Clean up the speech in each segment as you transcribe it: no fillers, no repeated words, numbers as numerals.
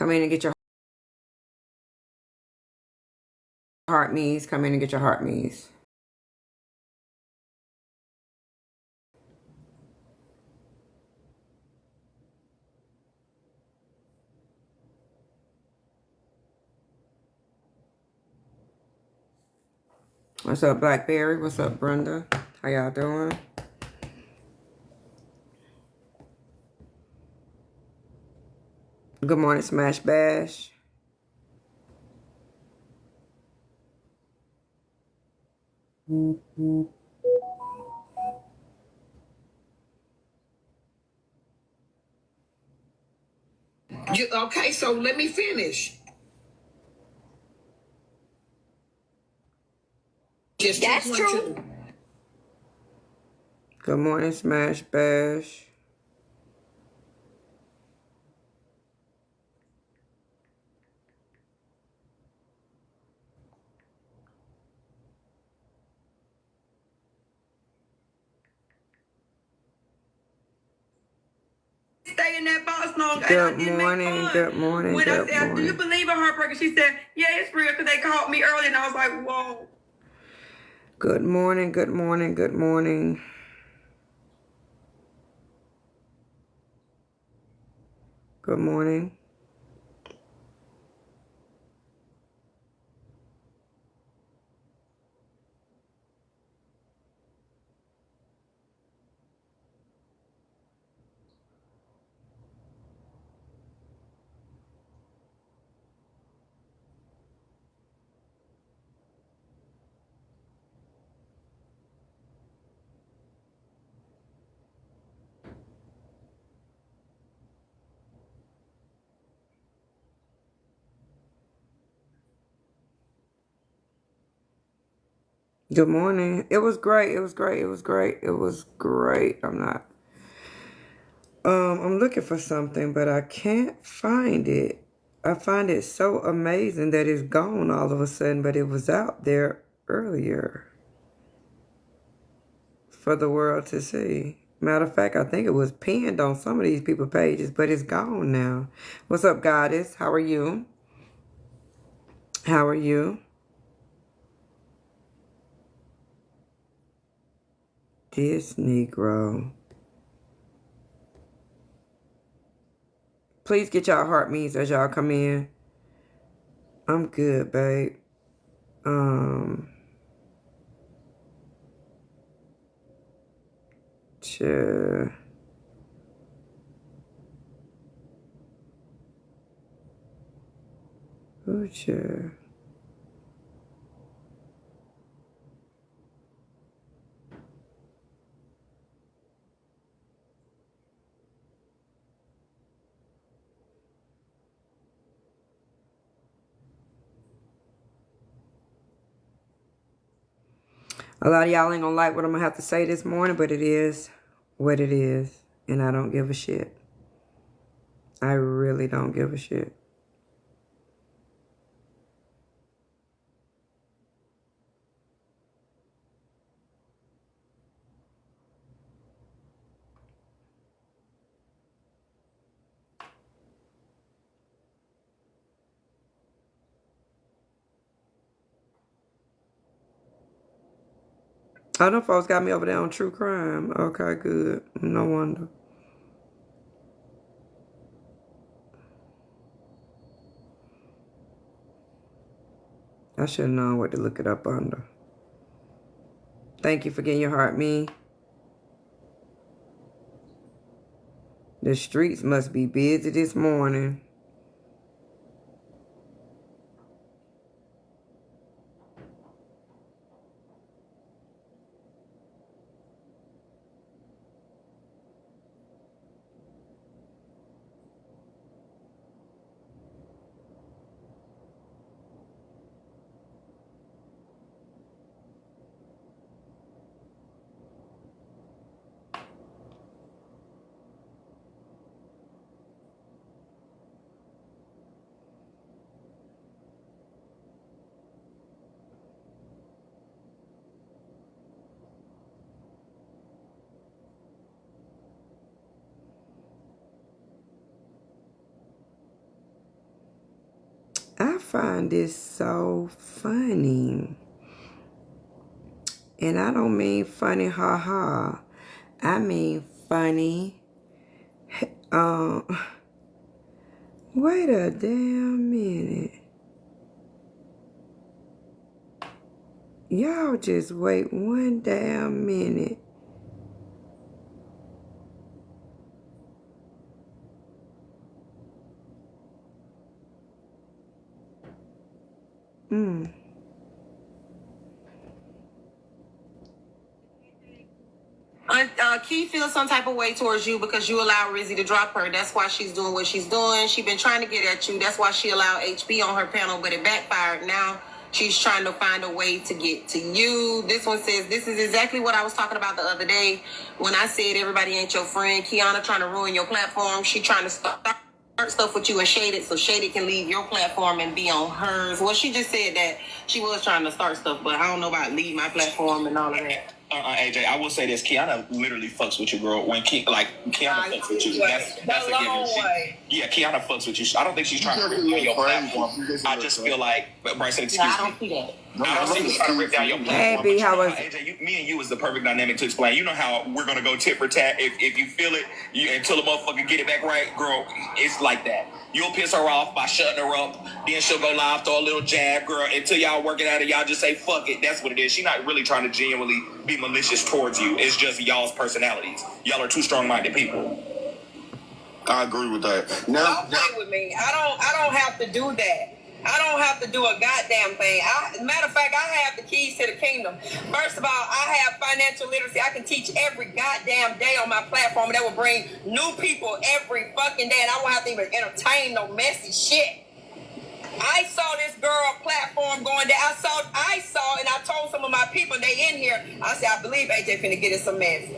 Come in and get your heart me's. Come in and get your heart me's. What's up, Blackberry? What's up, Brenda? How y'all doing? Good morning, Smash Bash. Okay, so let me finish. That's true. Good morning, Smash Bash. Stay in that box long. Good morning, good morning, when good I said, "Do you morning. believe in heartbreaker?" She said, "Yeah, it's real." Because they called me early, and I was like, "Whoa." Good morning, good morning, good morning. Good morning. Good morning. It was great. It was great. It was great. It was great. I'm looking for something, but I can't find it. I find it so amazing that it's gone all of a sudden, but it was out there earlier for the world to see. Matter of fact, I think it was pinned on some of these people's pages, but it's gone now. What's up, Goddess? How are you? How are you? This Negro. Please get y'all heart me's as y'all come in. I'm good, babe. Sure. Oh, sure. A lot of y'all ain't gonna like what I'm gonna have to say this morning, but it is what it is. And I don't give a shit. I really don't give a shit. I know folks got me over there on true crime. Okay, good. No wonder. I should have known what to look it up under. Thank you for getting your heart me. The streets must be busy this morning. find this so funny. And I don't mean funny, ha. I mean funny. Wait a damn minute. Y'all just wait one damn minute. Key feels some type of way towards you because you allowed Rizi to drop her. That's why she's doing what she's doing. She's been trying to get at you. That's why she allowed HB on her panel, but it backfired. Now she's trying to find a way to get to you. This one says, this is exactly what I was talking about the other day when I said everybody ain't your friend. Keyonna trying to ruin your platform. She trying to start stuff with you and Shaded so Shaded can leave your platform and be on hers. Well, she just said that she was trying to start stuff, but I don't know about leave my platform and all of that. AJ, I will say this: Keyonna literally fucks with you, girl. When Keyonna fucks with you, that's a given. Yeah, Keyonna fucks with you. I don't think she's trying to rip down your platform. I just feel like, Bryson, excuse me. I don't see that. I don't see you trying to rip down your platform. Hey, B, how was AJ, me and you is the perfect dynamic to explain. You know how we're gonna go tit for tat. If you feel it, until a motherfucker get it back right, girl. It's like that. You'll piss her off by shutting her up. Then she'll go live, throw a little jab, girl. Until y'all work it out and y'all just say, fuck it. That's what it is. She's not really trying to genuinely be malicious towards you. It's just y'all's personalities. Y'all are two strong-minded people. I agree with that. Don't play with me. I don't have to do that. I don't have to do a goddamn thing. Matter of fact, I have the keys to the kingdom. First of all, I have financial literacy. I can teach every goddamn day on my platform, and that will bring new people every fucking day, and I won't have to even entertain no messy shit. I saw this girl platform going down. I saw, and I told some of my people, they in here, I said, I believe AJ finna get in some mess.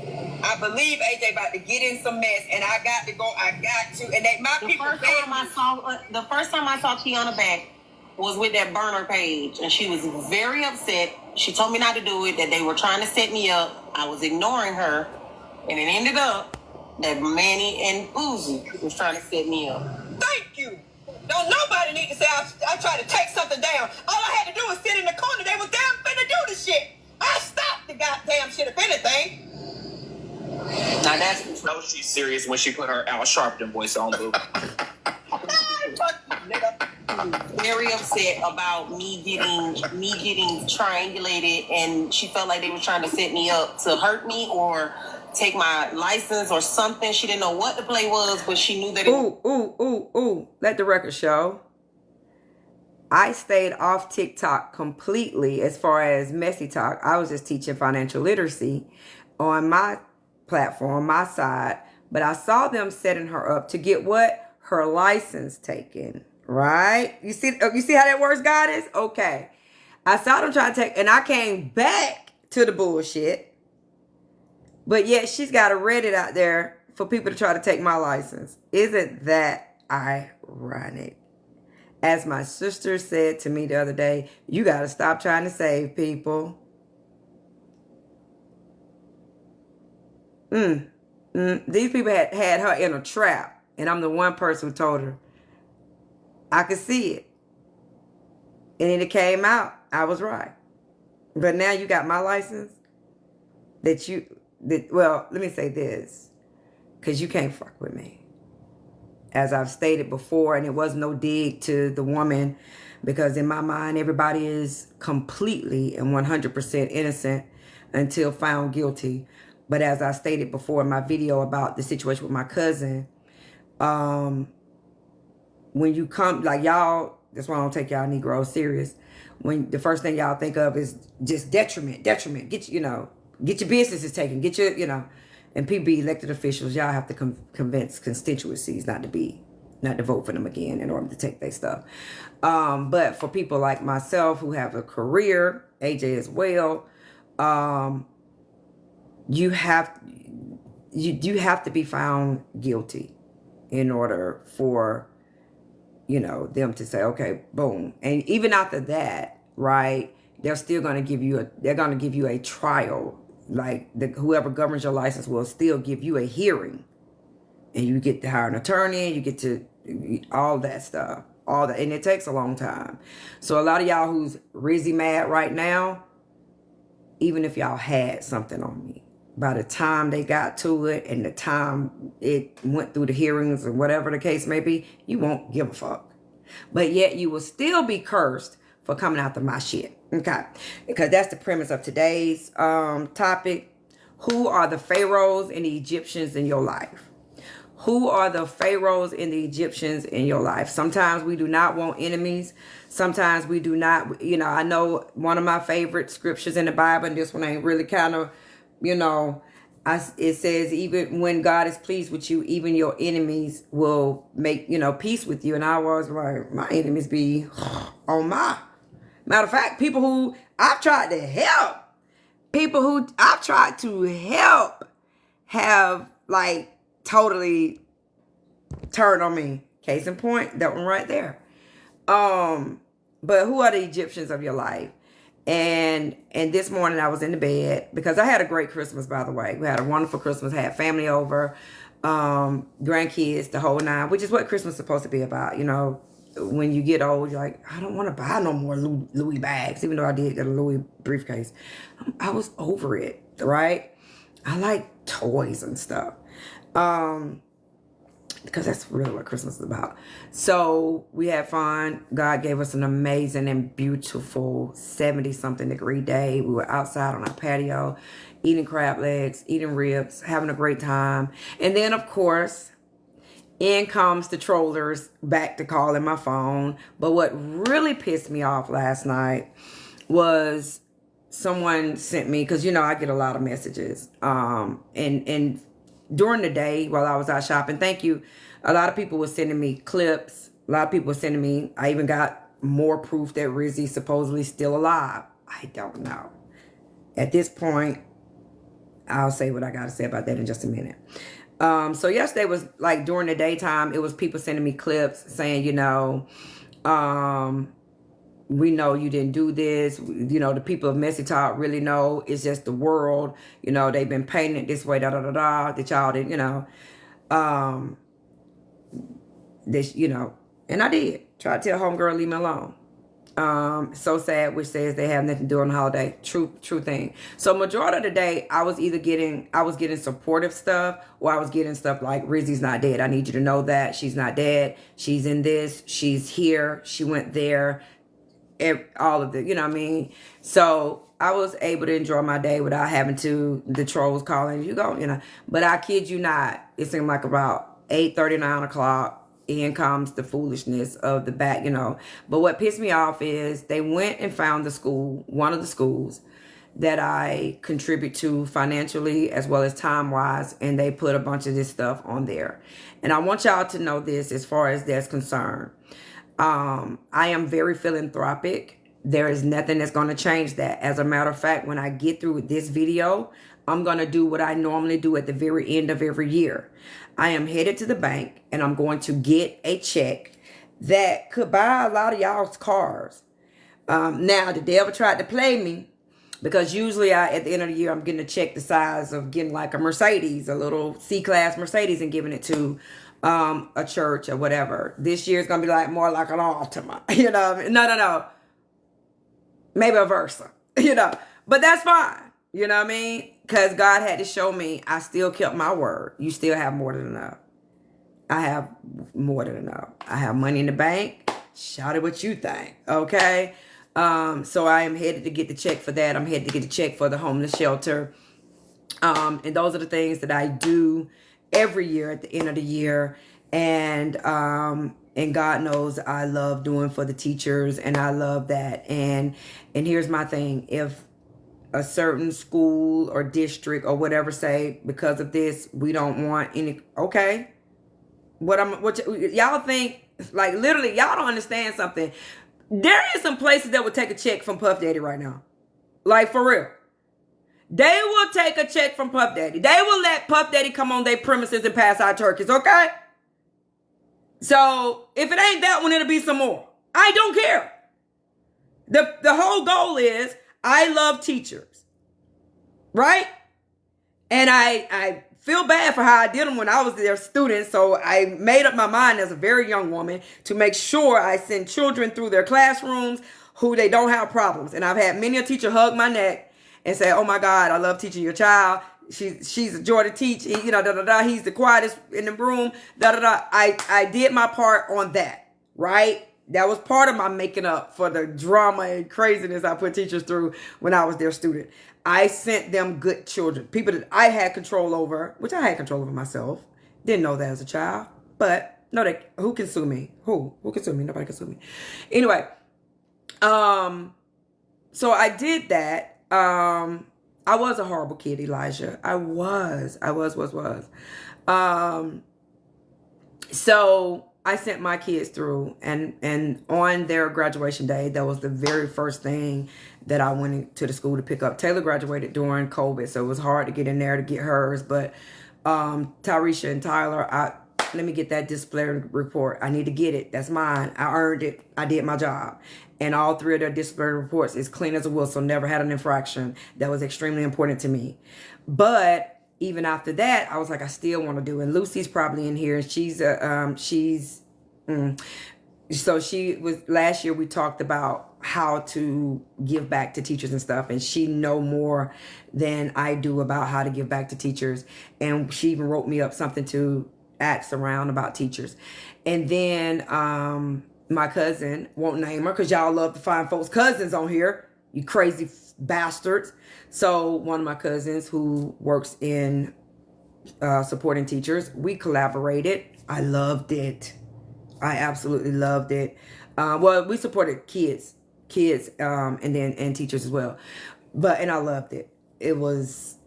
I believe AJ about to get in some mess, and I got to go. I got to. And my people. The first time I saw Keyonna back was with that burner page, and she was very upset. She told me not to do it, that they were trying to set me up. I was ignoring her, and it ended up that Manny and Uzi was trying to set me up. Thank you. Don't nobody need to say I tried to take something down. All I had to do was sit in the corner. They was damn finna do the shit. I stopped the goddamn shit, if anything. Now that's no, she's serious when she put her Al Sharpton voice on. Very upset about me getting triangulated, and she felt like they were trying to set me up to hurt me or take my license or something. She didn't know what the play was, but she knew that Ooh. Let the record show. I stayed off TikTok completely as far as messy talk. I was just teaching financial literacy on my platform, my side. But I saw them setting her up to get what? Her license taken. Right? You see how that works, Goddess? Okay. I saw them try to take, and I came back to the bullshit. But yet she's got a Reddit out there for people to try to take my license. Isn't that ironic? As my sister said to me the other day, you got to stop trying to save people. These people had her in a trap. And I'm the one person who told her. I could see it. And then it came out. I was right. But now you got my license. Well, let me say this. Because you can't fuck with me. As I've stated before, and it was no dig to the woman. Because in my mind, everybody is completely and 100% innocent until found guilty. But as I stated before in my video about the situation with my cousin, when you come, like y'all, that's why I don't take y'all Negroes serious. When the first thing y'all think of is just detriment. Get your businesses taken. Get your, and people be elected officials. Y'all have to convince constituencies not to vote for them again in order to take their stuff. But for people like myself who have a career, AJ as well, you have to be found guilty in order for them to say, okay, boom. And even after that, right, they're still going to give you a trial. Like whoever governs your license will still give you a hearing, and you get to hire an attorney, you get to all that stuff. all that. And it takes a long time. So a lot of y'all who's Rizi mad right now, even if y'all had something on me, by the time they got to it and the time it went through the hearings or whatever the case may be, you won't give a fuck. But yet you will still be cursed for coming after my shit. Okay. Because that's the premise of today's topic. Who are the pharaohs and the Egyptians in your life? Who are the pharaohs and the Egyptians in your life? Sometimes we do not want enemies. Sometimes we do not, I know one of my favorite scriptures in the Bible, and this one ain't really kind of, it says, even when God is pleased with you, even your enemies will make, peace with you. And I was like, my enemies be on my. Matter of fact, people who I've tried to help, have like totally turned on me. Case in point, that one right there. But who are the Egyptians of your life? And this morning I was in the bed because I had a great Christmas, by the way. We had a wonderful Christmas, had family over, grandkids, the whole nine, which is what Christmas is supposed to be about. When you get old, you're like, I don't want to buy no more Louis bags, even though I did get a Louis briefcase. I was over it, right? I like toys and stuff. Because that's really what Christmas is about. So we had fun. God gave us an amazing and beautiful 70-something degree day. We were outside on our patio, eating crab legs, eating ribs, having a great time. And then, of course, in comes the trollers back to calling my phone. But what really pissed me off last night was someone sent me, because, I get a lot of messages. And during the day while I was out shopping, thank you. A lot of people were sending me clips. A lot of people were sending me, I even got more proof that Rizi's supposedly still alive. I don't know. At this point, I'll say what I got to say about that in just a minute. So yesterday was like during the daytime, it was people sending me clips saying, we know you didn't do this. The people of Messy Talk really know it's just the world. They've been painting it this way, that y'all didn't, this, and I did. Try to tell homegirl, leave me alone. So sad, which says they have nothing to do on the holiday. True thing. So majority of the day, I was getting supportive stuff, or I was getting stuff like, Rizi's not dead. I need you to know that she's not dead. She's in this. She's here. She went there. All of the, So I was able to enjoy my day without having the trolls calling, But I kid you not, it seemed like about 8:30, 9 o'clock. In comes the foolishness of the back, But what pissed me off is they went and found one of the schools that I contribute to financially as well as time-wise, and they put a bunch of this stuff on there. And I want y'all to know this as far as that's concerned. I am very philanthropic. There is nothing that's going to change that. As a matter of fact, when I get through with this video, I'm going to do what I normally do at the very end of every year. I am headed to the bank and I'm going to get a check that could buy a lot of y'all's cars. Now, the devil tried to play me because usually at the end of the year, I'm getting a check the size of getting like a Mercedes, a little C-Class Mercedes, and giving it to a church or whatever. This year is going to be like more like an Altima, No. Maybe a Versa, but that's fine. You know what I mean? Because God had to show me I still kept my word. You still have more than enough. I have more than enough. I have money in the bank. Shout it what you think. Okay? So I am headed to get the check for that. I'm headed to get the check for the homeless shelter. And those are the things that I do every year at the end of the year. And God knows I love doing for the teachers, and I love that. And here's my thing. If a certain school or district or whatever say, because of this, we don't want any, okay. What y'all think, like literally, y'all don't understand something. There is some places that would take a check from Puff Daddy right now. Like for real. They will take a check from Puff Daddy. They will let Puff Daddy come on their premises and pass out turkeys, okay? So if it ain't that one, it'll be some more. I don't care. The whole goal is I love teachers, right? And I feel bad for how I did them when I was their student. So I made up my mind as a very young woman to make sure I send children through their classrooms who they don't have problems. And I've had many a teacher hug my neck and say, oh my God, I love teaching your child. She's a joy to teach. You know, He's the quietest in the room. I did my part on that, right? That was part of my making up for the drama and craziness I put teachers through when I was their student. I sent them good children, people that I had control over, which I had control over myself. Didn't know that as a child, but no, who can sue me? Who can sue me? Nobody can sue me. Anyway, so I did that. I was a horrible kid, Elijah. I was. So I sent my kids through, and on their graduation day, that was the very first thing that I went into the school to pick up. Taylor graduated during COVID, so it was hard to get in there to get hers. But Tyresha and Tyler, let me get that disciplinary report. I need to get it. That's mine. I earned it. I did my job. And all three of their disciplinary reports is clean as a whistle. Never had an infraction. That was extremely important to me. But even after that, I was like, I still want to do it. And Lucy's probably in here. So she was, last year we talked about how to give back to teachers and stuff. And she know more than I do about how to give back to teachers. And she even wrote me up something to ask around about teachers. And then my cousin, won't name her because y'all love to find folks' cousins on here, you crazy bastards. So one of my cousins who works in supporting teachers, we collaborated. I loved it. I absolutely loved it. Well, we supported kids, and teachers as well. And I loved it. It was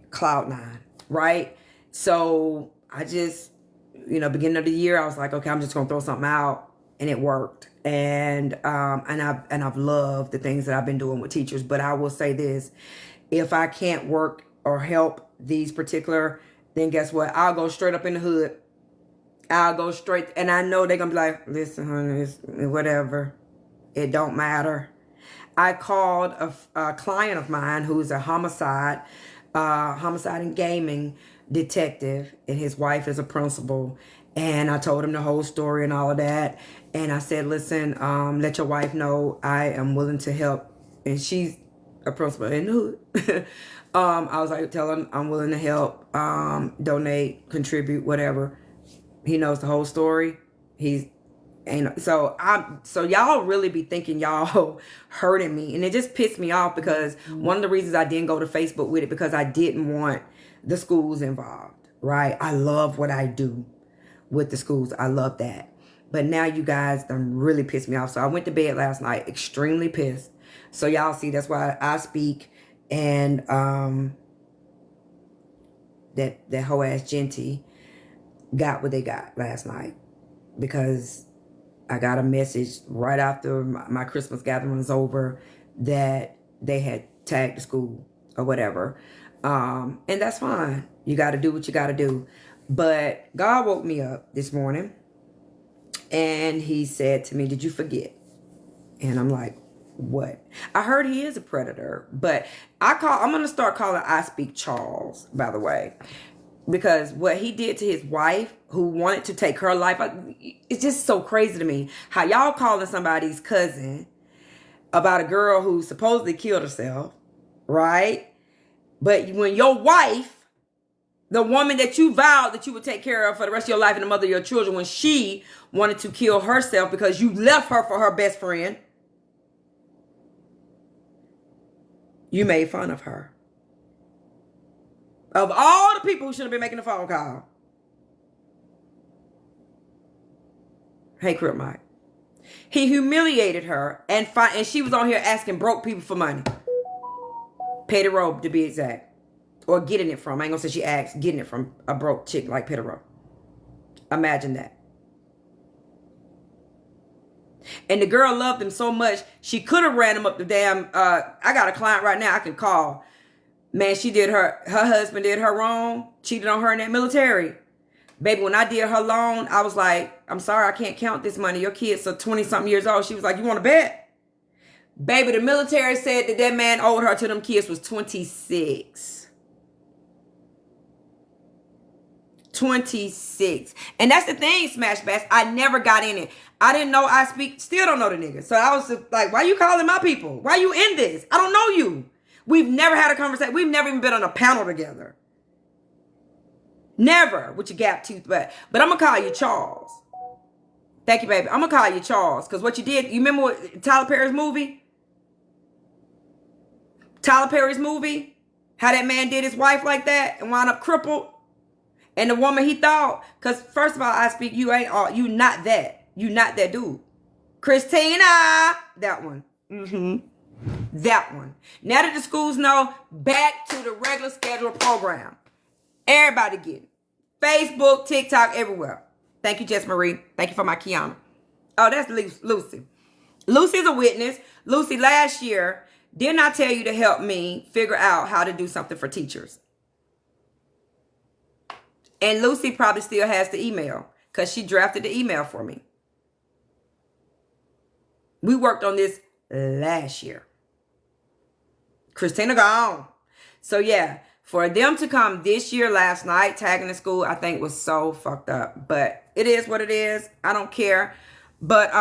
cloud nine, right? So I just, beginning of the year, I was like, okay, I'm just gonna throw something out, and it worked. And I've loved the things that I've been doing with teachers. But I will say this: if I can't work or help these particular, then guess what? I'll go straight up in the hood. I'll go straight, and I know they're gonna be like, listen, honey, it's whatever. It don't matter. I called a client of mine who's a homicide and gaming detective, and his wife is a principal. And I told him the whole story and all of that. And I said, listen, let your wife know I am willing to help. And she's a principal in the hood. I was like, tell him I'm willing to help, donate, contribute, whatever. He knows the whole story. So y'all really be thinking y'all hurting me. And it just pissed me off because one of the reasons I didn't go to Facebook with it, because I didn't want the schools involved, right? I love what I do with the schools. I love that. But now you guys done really pissed me off. So I went to bed last night extremely pissed. So y'all see, that's why I speak. And that whole ass Genty got what they got last night, because I got a message right after my Christmas gathering was over that they had tagged the school or whatever. And that's fine. You got to do what you got to do. But God woke me up this morning and he said to me, did you forget? And I'm like, what? I heard he is a predator, but I'm going to start calling I Speak Charles, by the way, because what he did to his wife who wanted to take her life, it's just so crazy to me how y'all calling somebody's cousin about a girl who supposedly killed herself, right? But when your wife, the woman that you vowed that you would take care of for the rest of your life and the mother of your children, when she wanted to kill herself because you left her for her best friend, you made fun of her. Of all the people who should have been making the phone call. Hey, Crip Mike. He humiliated her and she was on here asking broke people for money. Petty Robe, to be exact. Or getting it from. I ain't gonna say she asked. Getting it from a broke chick like Petty Robe. Imagine that. And the girl loved him so much, she could have ran him up the damn... I got a client right now I can call. Man, she did her husband did her wrong. Cheated on her in that military. Baby, when I did her loan, I was like, I'm sorry, I can't count this money. Your kids are 20-something years old. She was like, you want to bet? Baby, the military said that man owed her to them kids was 26. 26. And that's the thing, Smash Bash. I never got in it. I didn't know I speak. Still don't know the nigga. So I was just like, why you calling my people? Why you in this? I don't know you. We've never had a conversation. We've never even been on a panel together. Never with your gap tooth. But I'm going to call you Charles. Thank you, baby. I'm going to call you Charles. Because what you did, you remember what Tyler Perry's movie? Tyler Perry's movie? How that man did his wife like that and wound up crippled? And the woman he thought, because first of all, I speak, you ain't all, you not that. You not that dude. Christina, that one. That one. Now that the schools know, back to the regular scheduled program. Everybody get it. Facebook, TikTok, everywhere. Thank you, Jess Marie. Thank you for my Keyonna. Oh, that's Lucy. Lucy's a witness. Lucy, last year, didn't I tell you to help me figure out how to do something for teachers? And Lucy probably still has the email because she drafted the email for me. We worked on this last year. Christina gone. So yeah, for them to come this year, last night, tagging the school, I think was so fucked up. But it is what it is. I don't care. But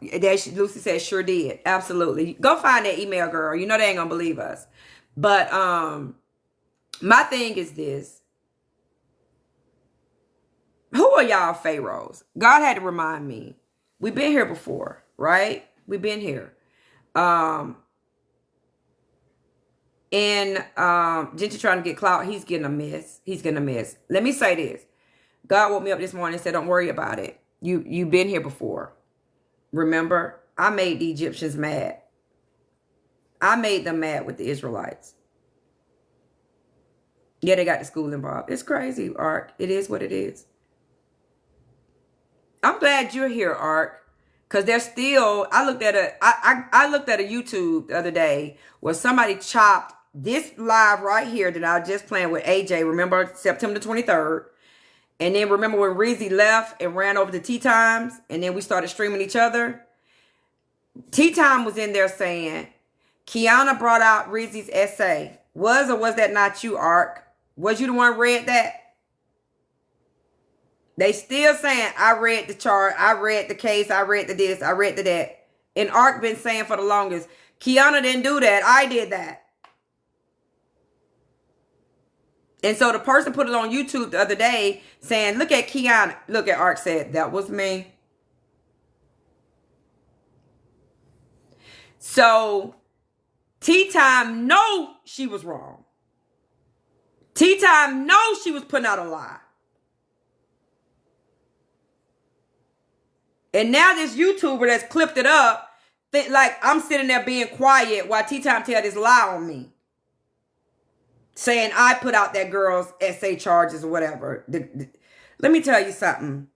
Lucy said sure did. Absolutely. Go find that email, girl. You know they ain't gonna believe us. But my thing is this. Who are y'all pharaohs? God had to remind me. We've been here before, right? We've been here. Gentry trying to get clout. He's getting a miss. He's getting a miss. Let me say this. God woke me up this morning and said, don't worry about it. You've been here before. Remember, I made the Egyptians mad. I made them mad with the Israelites. Yeah, they got the school involved. It's crazy, Ark. It is what it is. I'm glad you're here, Ark. Because there's still, I looked at a YouTube the other day where somebody chopped this live right here that I was just playing with AJ. Remember September 23rd? And then remember when Rizi left and ran over to Tea Times? And then we started streaming each other? Tea Time was in there saying, Keyonna brought out Rizi's essay. Was or was that not you, Ark? Was you the one who read that? They still saying, I read the chart, I read the case, I read the this, I read the that. And Ark been saying for the longest, Keyonna didn't do that, I did that. And so the person put it on YouTube the other day saying, look at Keyonna. Look at Ark said, that was me. So Tea Time know she was wrong. Tea Time know she was putting out a lie. And now this YouTuber that's clipped it up, like I'm sitting there being quiet while Tea Time tell this lie on me. Saying I put out that girl's essay charges or whatever. Let me tell you something.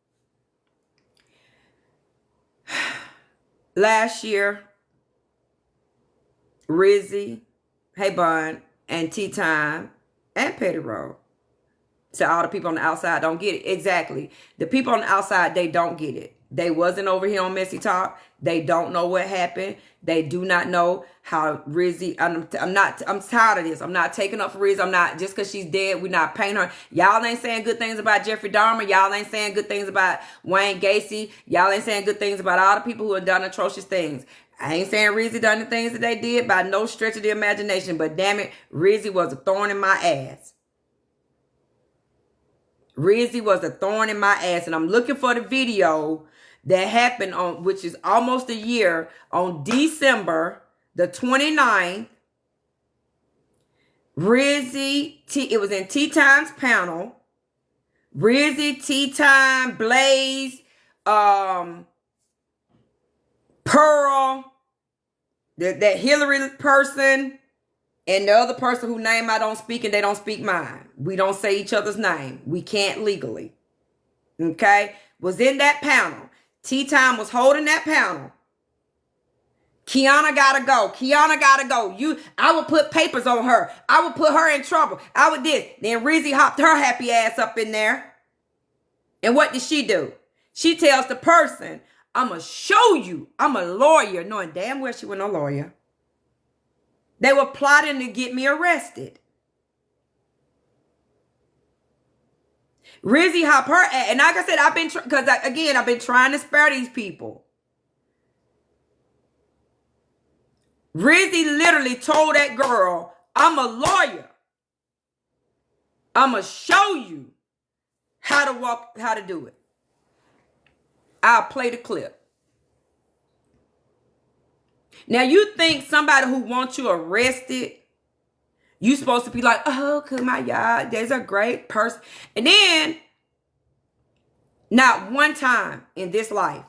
Last year, Rizi, Hey Bun, and Tea Time, and Petty Roll. So all the people on the outside don't get it. Exactly. The people on the outside, they don't get it. They wasn't over here on Messy Talk. They don't know what happened. They do not know how Rizi, I'm tired of this. I'm not taking up for Rizi. I'm not, just because she's dead, we're not paying her. Y'all ain't saying good things about Jeffrey Dahmer. Y'all ain't saying good things about Wayne Gacy. Y'all ain't saying good things about all the people who have done atrocious things. I ain't saying Rizi done the things that they did by no stretch of the imagination, but damn it, Rizi was a thorn in my ass. Rizi was a thorn in my ass, and I'm looking for the video that happened on, which is almost a year, on December the 29th. It was in Tea Time's panel. Rizi, Tea Time, Blaze, Pearl, that Hillary person, and the other person whose name I don't speak and they don't speak mine. We don't say each other's name. We can't legally. Okay? Was in that panel. Tea Time was holding that panel. Keyonna gotta go. Keyonna gotta go. I would put papers on her. I would put her in trouble. I would this. Then Rizi hopped her happy ass up in there. And what did she do? She tells the person, I'm going to show you. I'm a lawyer. Knowing damn well she wasn't a lawyer. They were plotting to get me arrested. Rizi hop her ass. And like I said, I've been trying to spare these people. Rizi literally told that girl, I'm a lawyer. I'm going to show you how to do it. I'll play the clip. Now, you think somebody who wants you arrested, you supposed to be like, oh, my God, there's a great person. And then, not one time in this life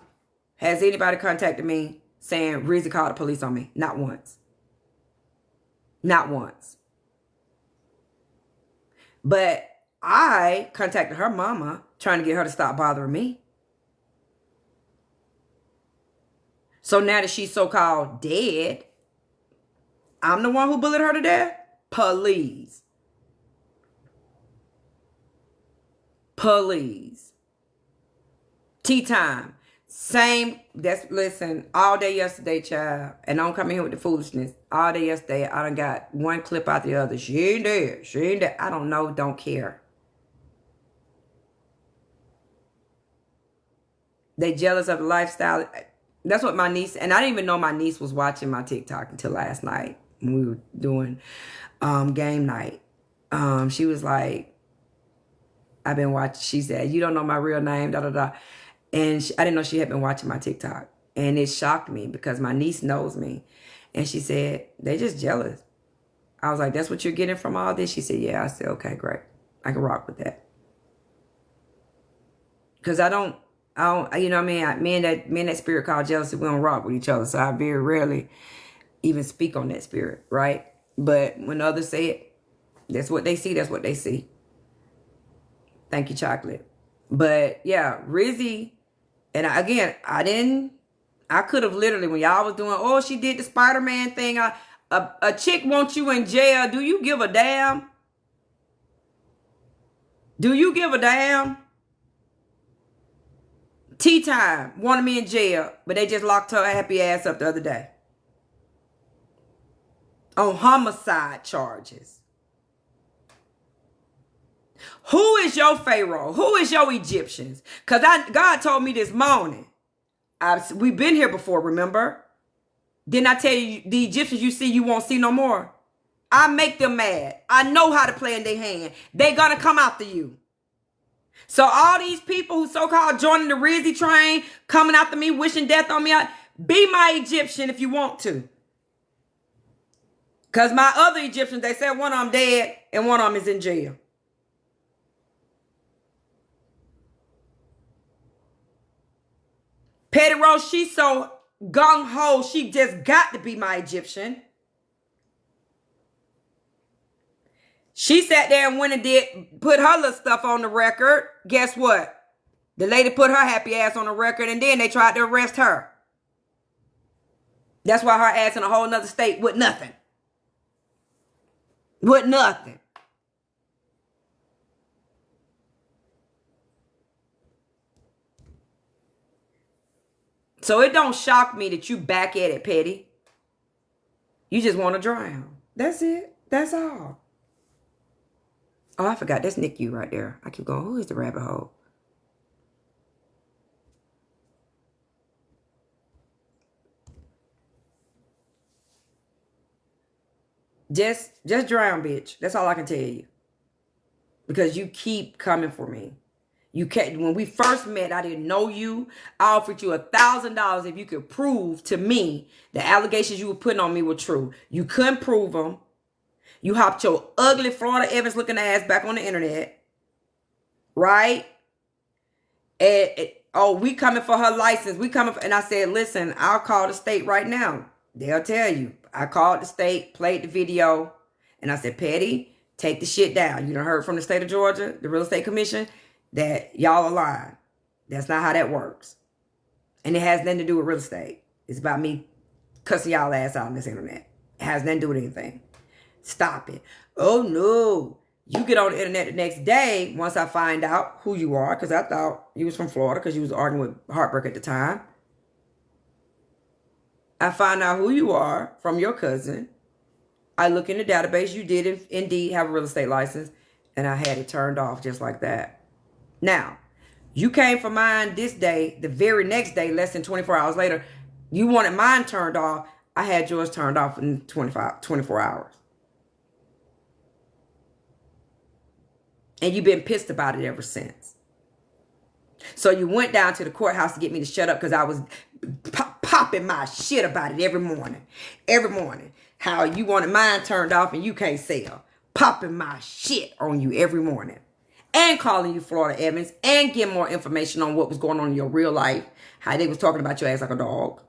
has anybody contacted me saying Rizi called the police on me. Not once. Not once. But I contacted her mama trying to get her to stop bothering me. So now that she's so-called dead, I'm the one who bullied her to death? Please. Please. Tea time. Same. Listen, all day yesterday, child. And don't come in here with the foolishness. All day yesterday, I done got one clip out the other. She ain't there. She ain't there. I don't know. Don't care. They jealous of the lifestyle. That's what my niece, and I didn't even know my niece was watching my TikTok until last night when we were doing game night. She was like, I've been watching, she said, you don't know my real name, da da da. And I didn't know she had been watching my TikTok. And it shocked me because my niece knows me. And she said, they just jealous. I was like, that's what you're getting from all this? She said, yeah. I said, okay, great. I can rock with that. Because I don't, you know what I mean? Me and that spirit called jealousy, we don't rock with each other. So I very rarely even speak on that spirit, right? But when others say it, that's what they see. That's what they see. Thank you, chocolate. But yeah, Rizi, and I could have literally, when y'all was doing, oh, she did the Spider-Man thing. A chick wants you in jail. Do you give a damn? Do you give a damn? Tea time wanted me in jail, but they just locked her happy ass up the other day on homicide charges. Who is your Pharaoh? Who is your Egyptians? Because God told me this morning. We've been here before, remember? Didn't I tell you the Egyptians you see, you won't see no more? I make them mad. I know how to play in their hand. They're going to come after you. So all these people who so-called joining the Rizi train, coming after me, wishing death on me, be my Egyptian if you want to. Because my other Egyptians, they said one of them dead and one of them is in jail. Petty Rose, she's so gung-ho, she just got to be my Egyptian. She sat there and went and put her little stuff on the record. Guess what? The lady put her happy ass on the record and then they tried to arrest her. That's why her ass in a whole nother state with nothing. With nothing. So it don't shock me that you back at it, Petty. You just want to drown. That's it. That's all. Oh, I forgot. That's Nick right there. I keep going, who is the rabbit hole? Just drown, bitch. That's all I can tell you. Because you keep coming for me. You can't. When we first met, I didn't know you. I offered you $1,000 if you could prove to me the allegations you were putting on me were true. You couldn't prove them. You hopped your ugly Florida Evans looking ass back on the internet. Right? And we coming for her license. And I said, listen, I'll call the state right now. They'll tell you. I called the state, played the video. And I said, Petty, take the shit down. You done heard from the state of Georgia, the real estate commission, that y'all are lying. That's not how that works. And it has nothing to do with real estate. It's about me cussing y'all ass out on this internet. It has nothing to do with anything. Stop it. Oh, no. You get on the internet the next day once I find out who you are, because I thought you was from Florida because you was arguing with Heartbreak at the time. I find out who you are from your cousin. I look in the database. You did indeed have a real estate license, and I had it turned off just like that. Now, you came for mine this day, the very next day, less than 24 hours later, you wanted mine turned off. I had yours turned off in 24 hours. And you've been pissed about it ever since. So you went down to the courthouse to get me to shut up because I was popping my shit about it every morning. Every morning. How you wanted mine turned off and you can't sell. Popping my shit on you every morning. And calling you Florida Evans. And getting more information on what was going on in your real life. How they was talking about your ass like a dog.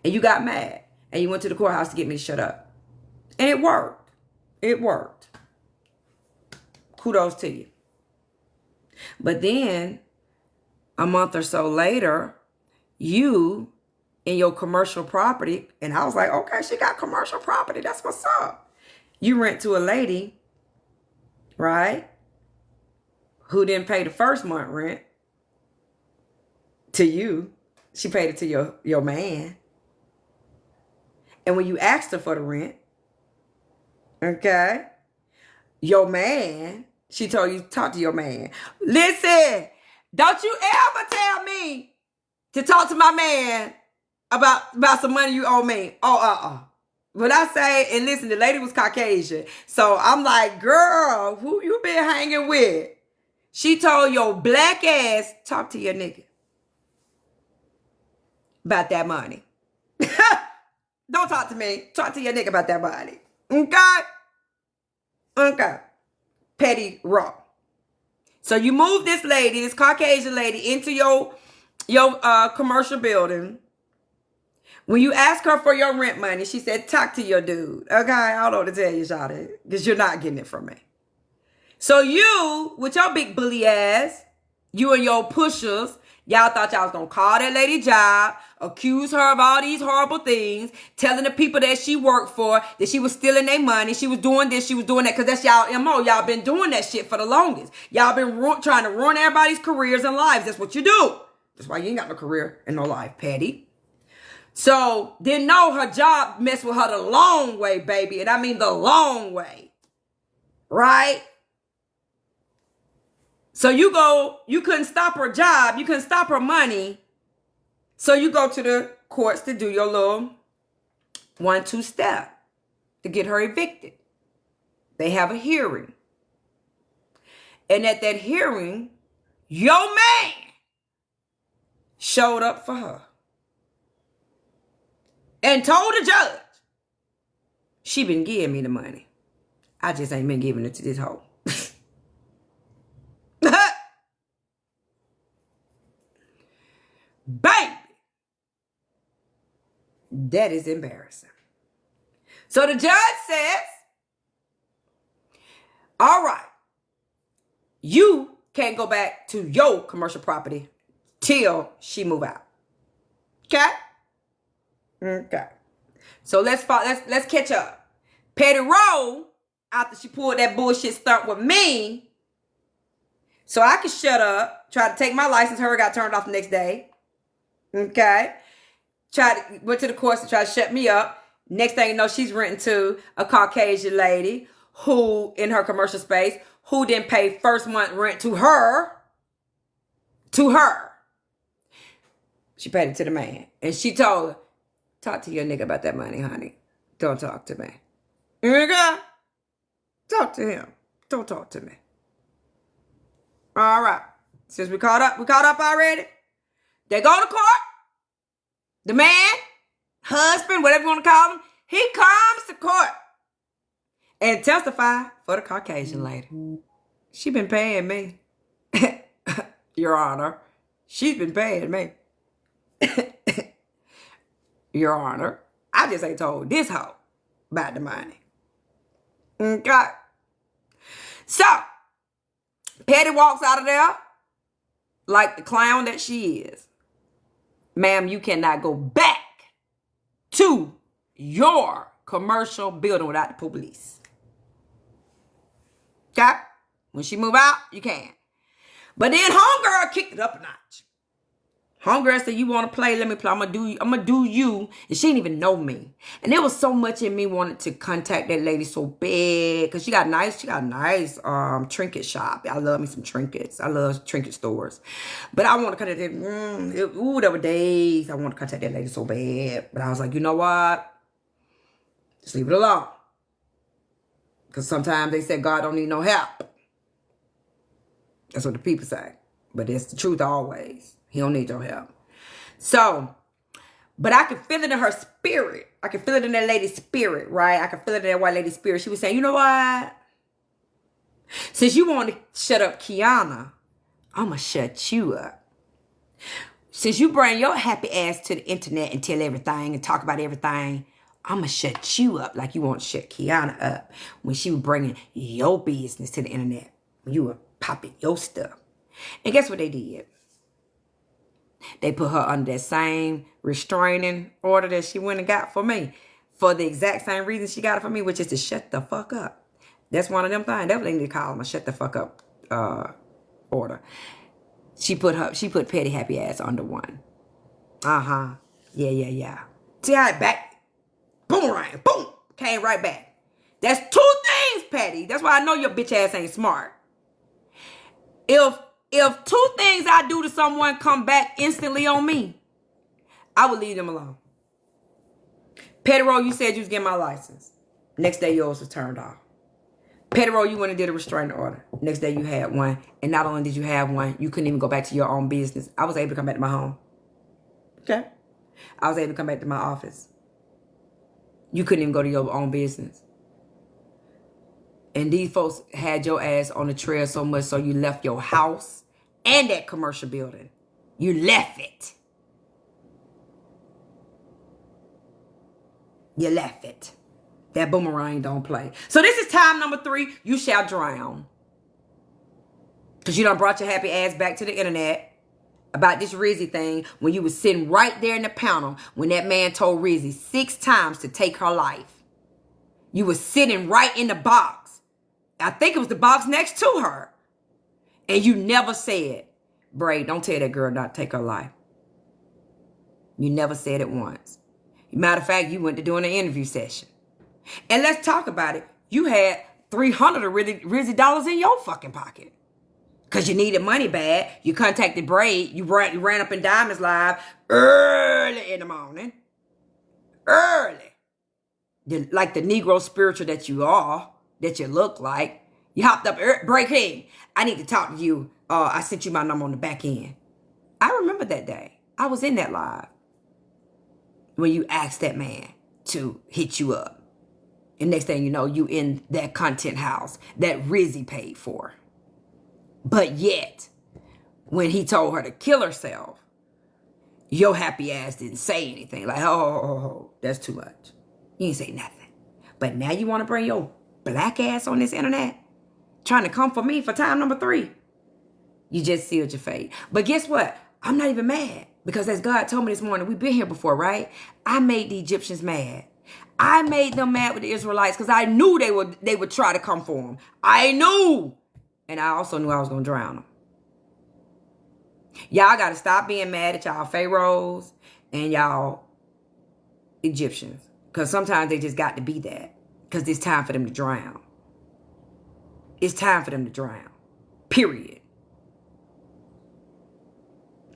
And you got mad. And you went to the courthouse to get me to shut up. And it worked. It worked. Kudos to you. But then, a month or so later, you in your commercial property, and I was like, okay, she got commercial property. That's what's up. You rent to a lady, right, who didn't pay the first month rent to you. She paid it to your man. And when you asked her for the rent, okay, your man, she told you to talk to your man. Listen, don't you ever tell me to talk to my man about some money you owe me. Oh, But I say, and listen, the lady was Caucasian. So I'm like, girl, who you been hanging with? She told your black ass, talk to your nigga about that money. Don't talk to me. Talk to your nigga about that money. Okay? Okay. Petty raw. So you move this lady, this Caucasian lady, into your commercial building. When you ask her for your rent money, she said, talk to your dude. Okay, I don't know what to tell you, Shawty, because you're not getting it from me. So you, with your big bully ass, you and your pushers, y'all thought y'all was going to call that lady job, accuse her of all these horrible things, telling the people that she worked for that she was stealing their money, she was doing this, she was doing that, because that's y'all MO. Y'all been doing that shit for the longest. Y'all been trying to ruin everybody's careers and lives. That's what you do. That's why you ain't got no career and no life, Patty. So, didn't know her job messed with her the long way, baby. And I mean the long way. Right? So you couldn't stop her job. You couldn't stop her money. So you go to the courts to do your little 1-2 step to get her evicted. They have a hearing. And at that hearing, your man showed up for her. And told the judge, she been giving me the money. I just ain't been giving it to this hoe. Baby. That is embarrassing. So the judge says, all right, you can't go back to your commercial property till she move out. Okay? Okay. So let's catch up. Petty Rowe, after she pulled that bullshit stunt with me, so I could shut up, try to take my license, her got turned off the next day. Okay. Went to the courts to try to shut me up. Next thing you know, she's renting to a Caucasian lady who, in her commercial space, who didn't pay first month rent to her. She paid it to the man. And she told her, talk to your nigga about that money, honey. Don't talk to me. Nigga, talk to him. Don't talk to me. All right. Since we caught up already. They go to court. The man, husband, whatever you want to call him, he comes to court and testify for the Caucasian lady. She been paying me. Your Honor. She's been paying me. Your Honor, I just ain't told this hoe about the money. Okay. So, Petty walks out of there like the clown that she is. Ma'am, you cannot go back to your commercial building without the police. Okay? When she move out, you can. But then homegirl kicked it up a notch. Homegirl said, you want to play? Let me play. I'm gonna do you. And she didn't even know me. And there was so much in me wanted to contact that lady so bad. Because she got nice trinket shop. I love me some trinkets. I love trinket stores. But I want to contact that. There were days I want to contact that lady so bad. But I was like, you know what? Just leave it alone. Because sometimes they say God don't need no help. That's what the people say. But it's the truth always. He don't need your help. So, but I could feel it in her spirit. I could feel it in that lady's spirit, right? I could feel it in that white lady's spirit. She was saying, you know what? Since you want to shut up Keyonna, I'm going to shut you up. Since you bring your happy ass to the internet and tell everything and talk about everything, I'm going to shut you up like you want to shut Keyonna up when she was bringing your business to the internet. When you were popping your stuff. And guess what they did? They put her under that same restraining order that she went and got for me. For the exact same reason she got it for me, which is to shut the fuck up. That's one of them things. That's what they need to call them, a shut the fuck up order. She put petty happy ass under one. Uh-huh. Yeah. See how it back? Boomerang. Boom. Came right back. That's two things, Patty. That's why I know your bitch ass ain't smart. If two things I do to someone come back instantly on me, I would leave them alone. Petro, you said you was getting my license. Next day, yours was turned off. Petro, you went and did a restraining order. Next day, you had one. And not only did you have one, you couldn't even go back to your own business. I was able to come back to my home. Okay? I was able to come back to my office. You couldn't even go to your own business. And these folks had your ass on the trail so much so you left your house and that commercial building. You left it. You left it. That boomerang don't play. So this is time number 3. You shall drown. Because you done brought your happy ass back to the internet about this Rizi thing when you was sitting right there in the panel when that man told Rizi 6 times to take her life. You was sitting right in the box. I think it was the box next to her. And you never said, Bray, don't tell that girl not to take her life. You never said it once. Matter of fact, you went to doing an interview session. And let's talk about it. You had $300 Rizi dollars in your fucking pocket. Because you needed money bad. You contacted Bray. You ran up in Diamonds Live early in the morning. Early. Like the Negro spiritual that you are, that you look like. You hopped up, Bray King, I need to talk to you. I sent you my number on the back end. I remember that day. I was in that live. When you asked that man to hit you up. And next thing you know, you in that content house that Rizi paid for. But yet, when he told her to kill herself, your happy ass didn't say anything. Like, oh, that's too much. You didn't say nothing. But now you want to bring your black ass on this internet? Trying to come for me for time number 3. You just sealed your fate. But guess what? I'm not even mad. Because as God told me this morning, we've been here before, right? I made the Egyptians mad. I made them mad with the Israelites because I knew they would try to come for them. I knew. And I also knew I was going to drown them. Y'all got to stop being mad at y'all pharaohs and y'all Egyptians. Because sometimes they just got to be that. Because it's time for them to drown. It's time for them to drown. Period.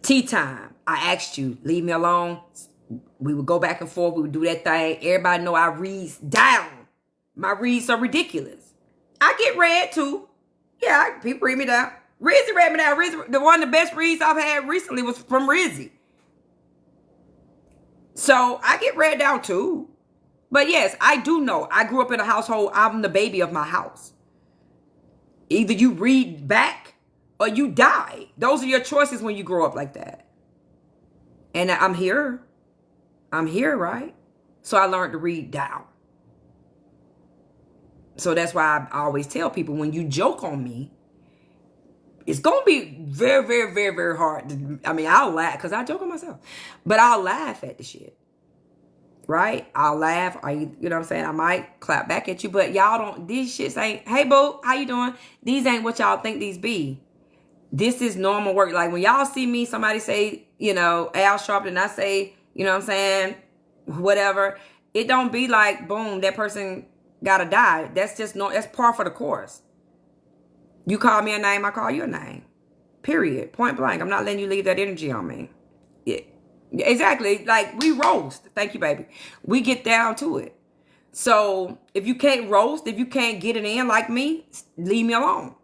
Tea time. I asked you, leave me alone. We would go back and forth. We would do that thing. Everybody know I reads down. My reads are ridiculous. I get read too. Yeah, people read me down. Rizi read me down. Rizi, one of the best reads I've had recently was from Rizi. So I get read down too. But yes, I do know. I grew up in a household. I'm the baby of my house. Either you read back or you die. Those are your choices when you grow up like that. And I'm here. I'm here, right? So I learned to read down. So that's why I always tell people, when you joke on me, it's going to be very, very, very, very hard. I'll laugh because I joke on myself. But I'll laugh at the shit. Right? I'll laugh. You know what I'm saying? I might clap back at you. But y'all don't, these shits ain't, hey, boo, how you doing? These ain't what y'all think these be. This is normal work. Like when y'all see me, somebody say, you know, Al Sharpton, I say, you know what I'm saying, whatever. It don't be like, boom, that person gotta die. That's just no, that's par for the course. You call me a name, I call you a name. Period. Point blank. I'm not letting you leave that energy on me. Yeah, exactly. Like we roast. Thank you, baby. We get down to it. So if you can't roast, if you can't get it in like me, leave me alone.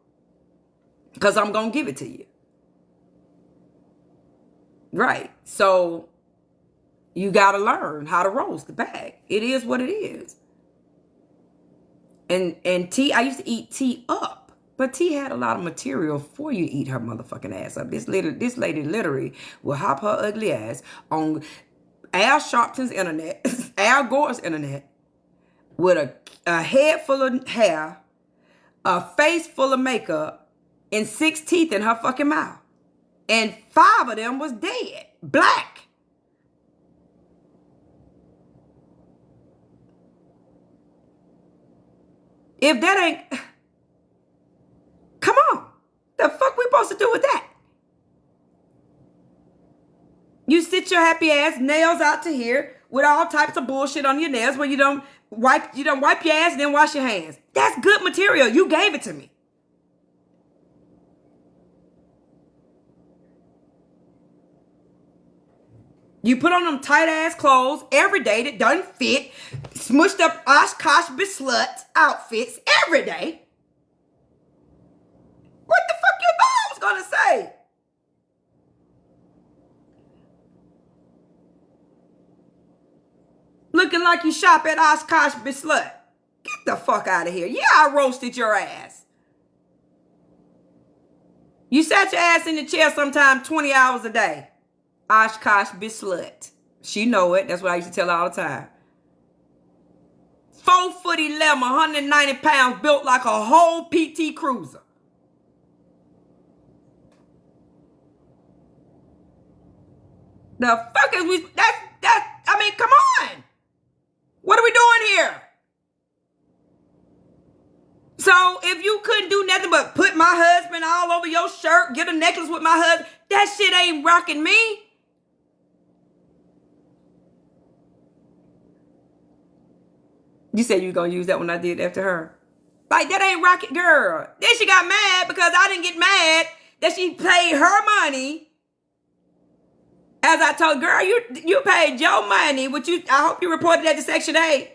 Because I'm going to give it to you. Right. So you got to learn how to roast the bag. It is what it is. And T, I used to eat T up. But T had a lot of material for you to eat her motherfucking ass up. This lady literally will hop her ugly ass on Al Sharpton's internet, Al Gore's internet, with a head full of hair, a face full of makeup, and 6 teeth in her fucking mouth. And 5 of them was dead. Black. If that ain't... Come on. The fuck we supposed to do with that? You sit your happy ass nails out to here with all types of bullshit on your nails when you don't wipe your ass and then wash your hands. That's good material. You gave it to me. You put on them tight ass clothes every day that doesn't fit, smushed up Oshkosh Beslut outfits every day. What the fuck you thought I was gonna say? Looking like you shop at Oshkosh Beslut. Get the fuck out of here. Yeah, I roasted your ass. You sat your ass in the chair sometime 20 hours a day. Oshkosh Beslut. She know it. That's what I used to tell her all the time. 4'11", 190 pounds, built like a whole PT Cruiser. The fuck is we... I mean, come on. What are we doing here? So if you couldn't do nothing but put my husband all over your shirt, get a necklace with my husband, that shit ain't rocking me. You said you was going to use that when I did after her. Like, that ain't rocking, girl. Then she got mad because I didn't get mad that she paid her money. As I told, girl, you paid your money, which I hope you reported that to Section 8.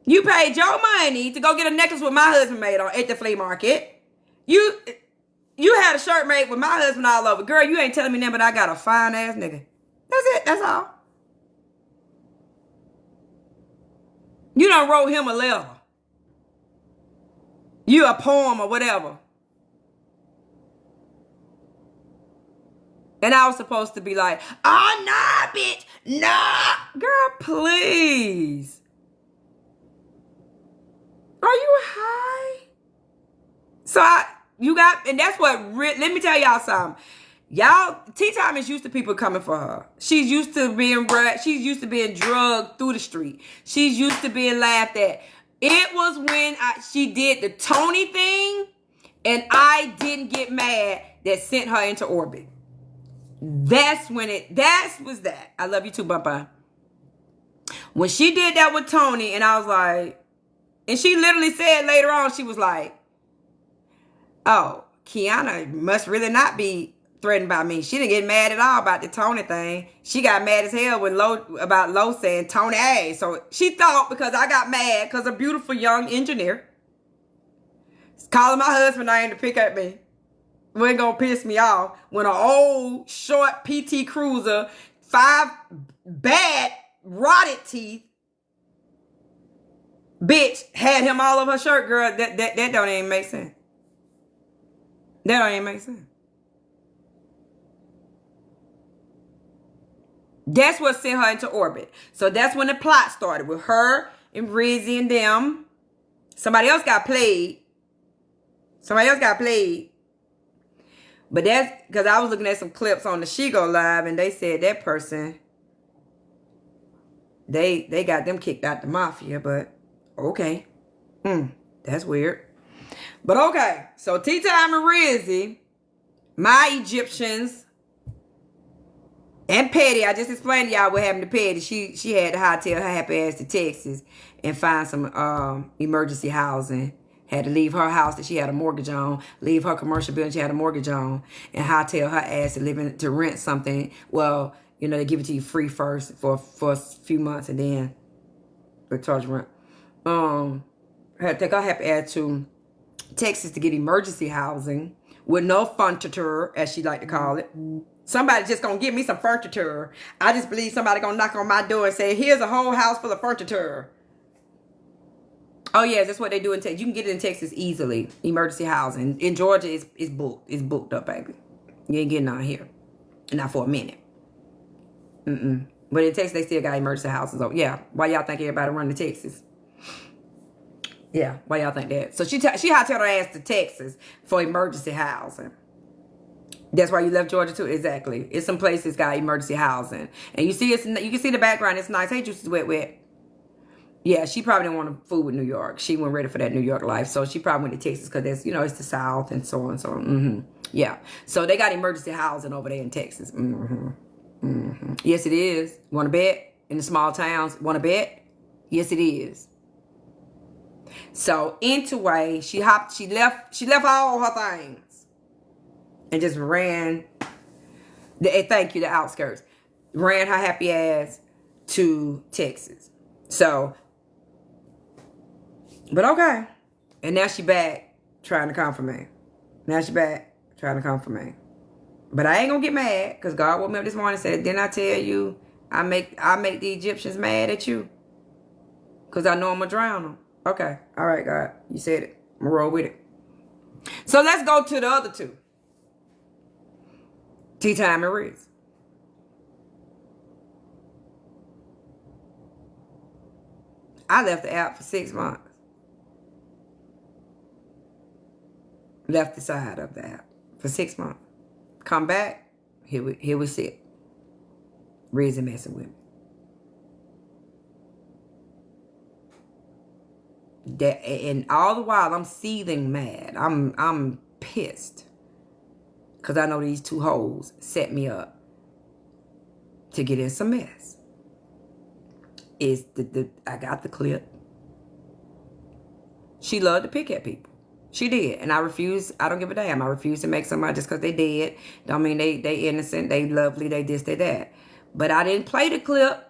You paid your money to go get a necklace with my husband made on at the flea market. You had a shirt made with my husband all over. Girl, you ain't telling me nothing, but I got a fine ass nigga. That's it. That's all. You done wrote him a letter. You a poem or whatever. And I was supposed to be like, oh, nah, bitch. Nah. Girl, please. Are you high? So and that's what, let me tell y'all something. Y'all, Tea Time is used to people coming for her. She's used to being drugged through the street. She's used to being laughed at. It was when she did the Tony thing and I didn't get mad that sent her into orbit. That was that. I love you too, Bumpa. When she did that with Tony and I was like, and she literally said later on, she was like, oh, Keyonna must really not be threatened by me. She didn't get mad at all about the Tony thing. She got mad as hell about Lo saying Tony ass. So she thought because I got mad because a beautiful young engineer calling my husband name to pick at me wasn't gonna piss me off when an old short PT Cruiser, 5 bad rotted teeth bitch had him all over her shirt, girl. That don't even make sense. That don't even make sense. That's what sent her into orbit. So that's when the plot started with her and Rizi and them. Somebody else got played. But that's because I was looking at some clips on the She Go Live and they said that person, they got them kicked out the mafia, but okay. That's weird. But okay, so Tea Time and Rizzy, my Egyptians, and Petty, I just explained to y'all what happened to Petty. She had to hightail her happy ass to Texas and find some emergency housing. Had to leave her house that she had a mortgage on, leave her commercial building she had a mortgage on, and hightail her ass to rent something. Well, you know, they give it to you free first for a few months and then they charge rent. Had to take her happy ass to Texas to get emergency housing with no furniture, as she like to call it. Somebody just gonna give me some furniture. I just believe somebody gonna knock on my door and say, here's a whole house full of furniture. Oh yeah, that's what they do in Texas. You can get it in Texas easily. Emergency housing. In Georgia, it's booked. It's booked up, baby. You ain't getting on here. Not for a minute. But in Texas, they still got emergency houses. Oh yeah. Why y'all think everybody run to Texas? Yeah, why y'all think that? So she hightailed her ass to Texas for emergency housing. That's why you left Georgia too? Exactly. It's some places got emergency housing. And you can see the background. It's nice. Hey, Juices Wet. Yeah, she probably didn't want to fool with New York. She wasn't ready for that New York life. So she probably went to Texas because that's, it's the South and so on and so on. Yeah. So they got emergency housing over there in Texas. Yes, it is. Want to bet? In the small towns, want to bet? Yes, it is. So anyway, she left all her things and just ran. Thank you, the outskirts. Ran her happy ass to Texas. So, but okay. And now she back trying to come for me. But I ain't gonna get mad because God woke me up this morning and said, didn't I tell you I make the Egyptians mad at you? Because I know I'm gonna drown them. Okay. All right, God. You said it. I'm gonna roll with it. So let's go to the other two. Tea Time and Riz. I left the app for 6 months. Left the side of the app for 6 months. Come back, here we sit. Riz messing with me. And all the while I'm seething mad. I'm pissed. Because I know these two hoes set me up to get in some mess. I got the clip. She loved to pick at people. She did. And I refuse. I don't give a damn. I refuse to make somebody just because they dead. Don't mean they innocent. They lovely. They this, they that. But I didn't play the clip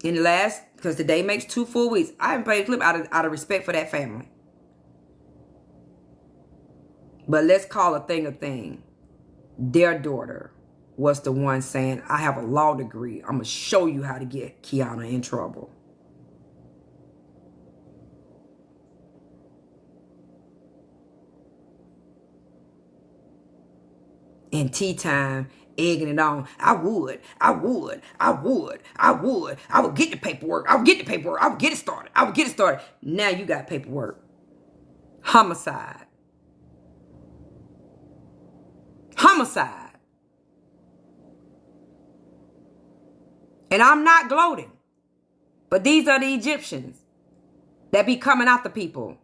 in the last, because today makes 2 full weeks. I haven't played the clip out of respect for that family. But let's call a thing a thing. Their daughter was the one saying, I have a law degree. I'm going to show you how to get Keyonna in trouble. In tea time, egging it on. I would get the paperwork. I would get it started. Now you got paperwork. Homicide. And I'm not gloating. But these are the Egyptians that be coming after people.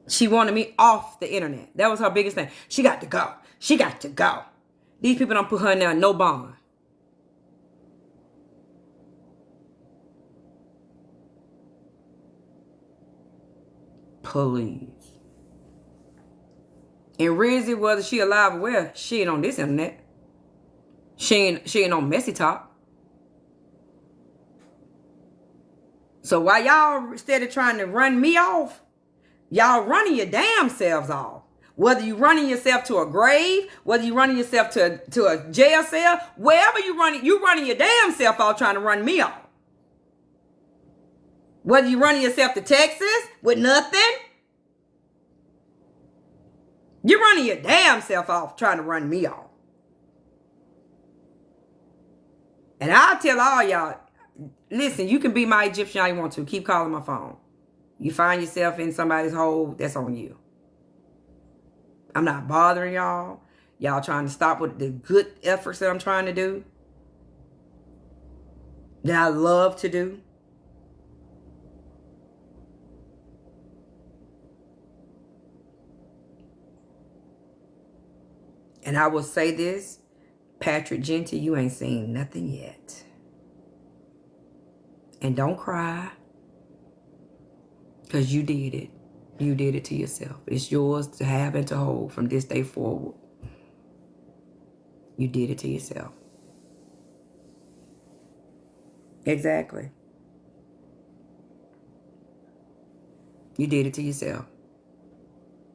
She wanted me off the internet. That was her biggest thing. She got to go. These people don't put her in there, no bond. Please. And Rizzy, whether she alive or well, she ain't on this internet. She ain't on Messy Talk. So while y'all instead of trying to run me off, y'all running your damn selves off. Whether you running yourself to a grave, whether you running yourself to a jail cell, wherever you running your damn self off trying to run me off. Whether you running yourself to Texas with nothing, you're running your damn self off trying to run me off. And I'll tell all y'all, listen, you can be my Egyptian all you want to. Keep calling my phone. You find yourself in somebody's hole, that's on you. I'm not bothering y'all. Y'all trying to stop with the good efforts that I'm trying to do. That I love to do. And I will say this, Patrick Genty, you ain't seen nothing yet. And don't cry. Because you did it. You did it to yourself. It's yours to have and to hold from this day forward. You did it to yourself. Exactly. You did it to yourself.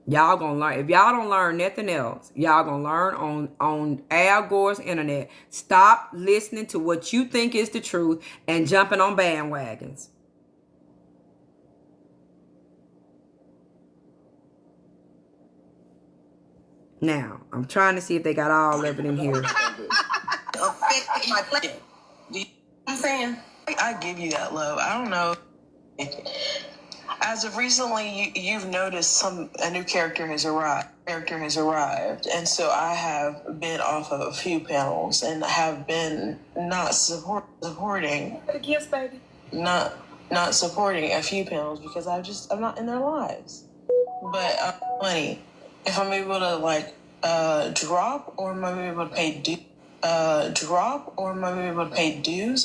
Y'all gonna learn. If y'all don't learn nothing else, y'all gonna learn on Al Gore's internet. Stop listening to what you think is the truth and jumping on bandwagons. Now, I'm trying to see if they got all of it in here. Affected my plan. Do you know what I'm saying? I give you that love. I don't know. As of recently, you've noticed a new character has arrived. And so I have been off of a few panels and have been not supporting. Yes, baby. Not supporting a few panels because I'm not in their lives. But money, if I'm able to drop, or am I able to pay dues,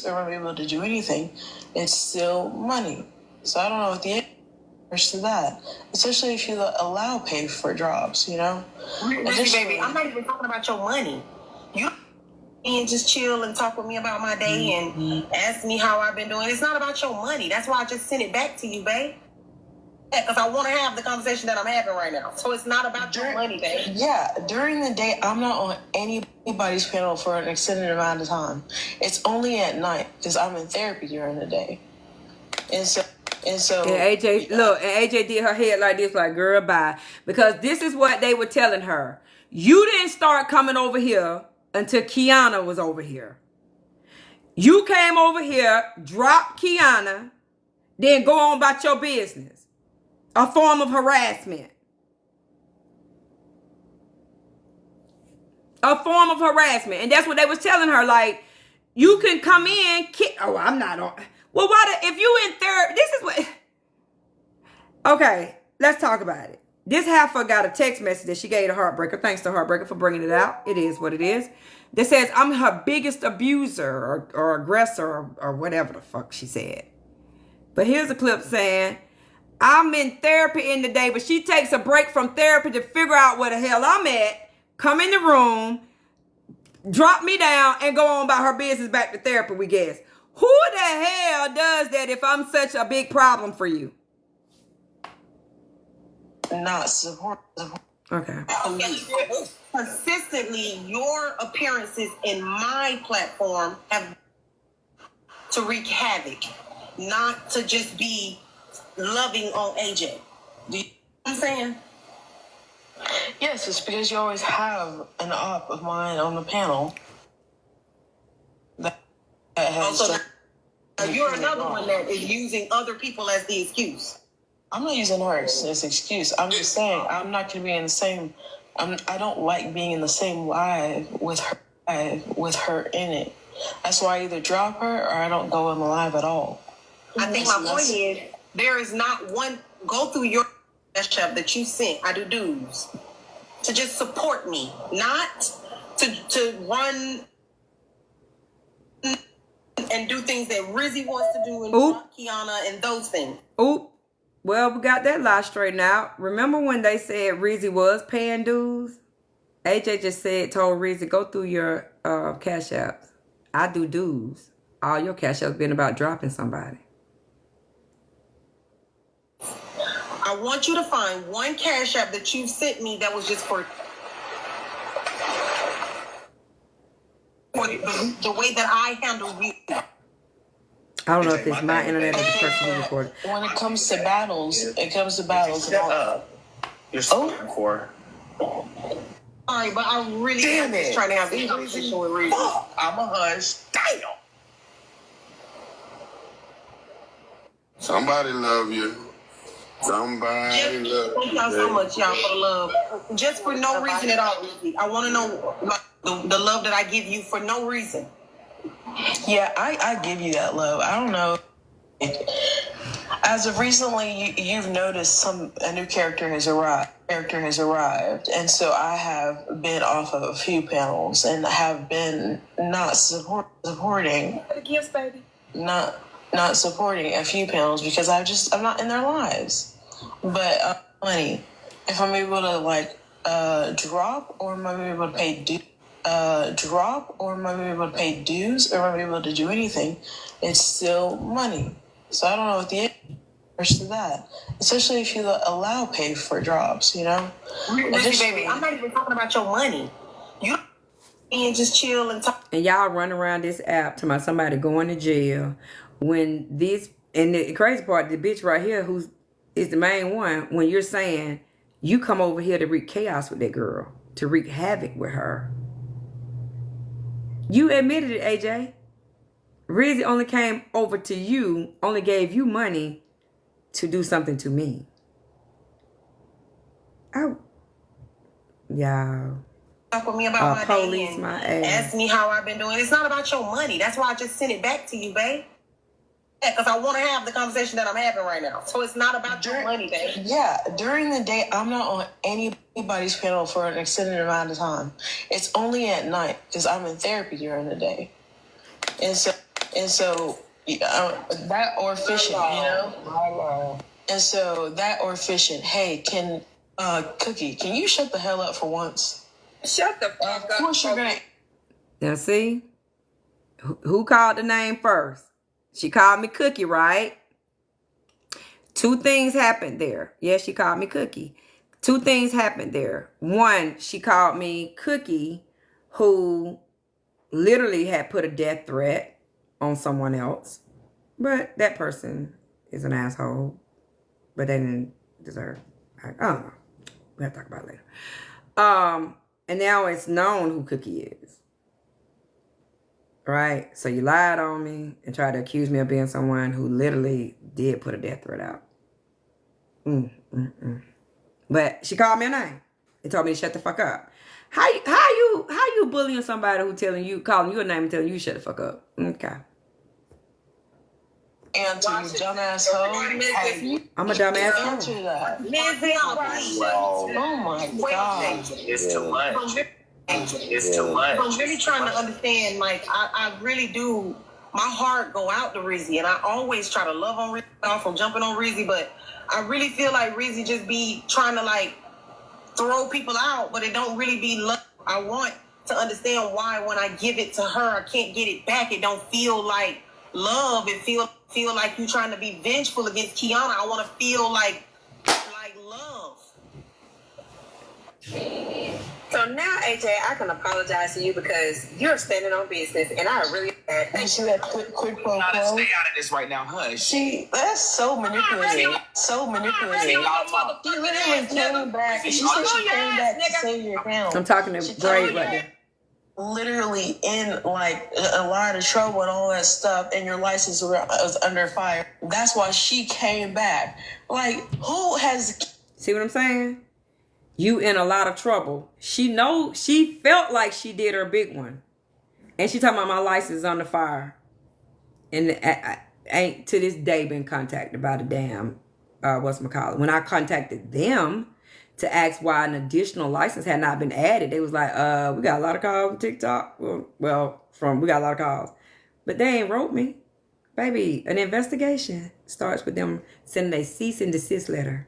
or am I able to do anything, it's still money. So I don't know what the answer to that, especially if you allow pay for drops, you know. Baby, I'm not even talking about your money. You and just chill and talk with me about my day and ask me how I've been doing. It's not about your money. That's why I just sent it back to you, babe. Because I want to have the conversation that I'm having right now. So it's not about your money, babe. Yeah, during the day, I'm not on anybody's panel for an extended amount of time. It's only at night because I'm in therapy during the day. And so AJ, look, and AJ did her head like this, like, girl, bye. Because this is what they were telling her. You didn't start coming over here until Keyonna was over here. You came over here, dropped Keyonna, then go on about your business. A form of harassment. A form of harassment. And that's what they was telling her. Like, you can come in, I'm not on. Well, if you in therapy, this is what. Okay, let's talk about it. This heifer got a text message that she gave to Heartbreaker. Thanks to Heartbreaker for bringing it out. It is what it is. That says, I'm her biggest abuser or aggressor or whatever the fuck she said. But here's a clip saying, I'm in therapy in the day, but she takes a break from therapy to figure out where the hell I'm at, come in the room, drop me down, and go on about her business back to therapy, we guess. Who the hell does that if I'm such a big problem for you? Not support. Okay. Consistently, your appearances in my platform have to wreak havoc, not to just be loving on AJ. Do you know what I'm saying? Yes, it's because you always have an op of mine on the panel. That has Also, you're another one that is using other people as the excuse. I'm not using her as an excuse. I'm just saying I'm not going to be in the same. I don't like being in the same live with her in it. That's why I either drop her or I don't go on the live at all. I think my point is there is not one. Go through your shop that you sent. I do dues to just support me, not to run and do things that Rizi wants to do and Keyonna and those things. Oop. Well, we got that lie straightened out. Remember when they said Rizi was paying dues? AJ just told Rizi, go through your cash apps. I do dues. All your cash apps been about dropping somebody. I want you to find one cash app that you sent me that was just for the way that I handle you. I don't know if it's my internet or the person who recorded. When it comes to battles, Shut up. You're spoken for. Sorry, but I really am just trying to have this conversation with Rizi. I'm a hush. Damn. Somebody love you. Somebody Thank y'all so much, y'all, for the love. Just for no reason at all, Rizi. I want to know like, the love that I give you for no reason. Yeah, I give you that love. I don't know. As of recently, you've noticed a new character has arrived, and so I have been off of a few panels and have been not supporting The gifts, baby. not supporting a few panels because I'm not in their lives. But money, if I'm able to like drop, or am I able to pay dues, or am I able to do anything, it's still money. So I don't know what the answer to that, especially if you allow pay for drops, you know. Rizi, baby, I'm not even talking about your money. You and just chill and talk. And y'all run around this app talking about somebody going to jail when this, and the crazy part, the bitch right here who's is the main one, when you're saying you come over here to wreak chaos with that girl, to wreak havoc with her. You admitted it, AJ. Rizi only came over to you, only gave you money to do something to me. Oh, y'all. Talk with me about my police day and my ass. ask me how I've been doing. It's not about your money. That's why I just sent it back to you, babe. Yeah, because I want to have the conversation that I'm having right now. So it's not about your money, babe. Yeah, during the day, I'm not on anybody's panel for an extended amount of time. It's only at night because I'm in therapy during the day, and so that or fishing, you know. And so that or fishing. Hey, can Cookie, can you shut the hell up for once? Shut the fuck up. Of course you're gonna. Now see, who called the name first? She called me Cookie, right? Two things happened there. Yes, she called me Cookie. Two things happened there. One, she called me Cookie, who literally had put a death threat on someone else. But that person is an asshole. But they didn't deserve. I don't know. We'll have to talk about it later. And now it's known who Cookie is. Right? So you lied on me and tried to accuse me of being someone who literally did put a death threat out. But she called me a name and told me to shut the fuck up. How you bullying somebody who calling you a name and telling you to shut the fuck up? Okay. And to you dumbass hoe. I'm a dumbass hoe. Answer that. Oh my God. It's too much. It's too much. I'm really trying to understand, like, I really do, my heart go out to Rizi, and I always try to love on Rizi, from jumping on Rizi, but I really feel like Rizi just be trying to, like, throw people out, but it don't really be love. I want to understand why when I give it to her, I can't get it back. It don't feel like love. It feel like you trying to be vengeful against Keyonna. I want to feel like love. So now, AJ, I can apologize to you because you're standing on business, and I really You see that quick pro Stay quo? out of this right now, hush. See, that's so manipulative. So manipulative. She literally came back. She said she came back to save your account. I'm talking to Braid right there. Literally in like a lot of trouble and all that stuff, and your license was under fire. That's why she came back. Like, who has? See what I'm saying? You in a lot of trouble. She felt like she did her big one. And she talking about my license is under fire. And I ain't to this day been contacted by the damn, whatchamacallit. When I contacted them to ask why an additional license had not been added, they was like, we got a lot of calls on TikTok. We got a lot of calls. But they ain't wrote me. Baby, an investigation starts with them sending a cease and desist letter.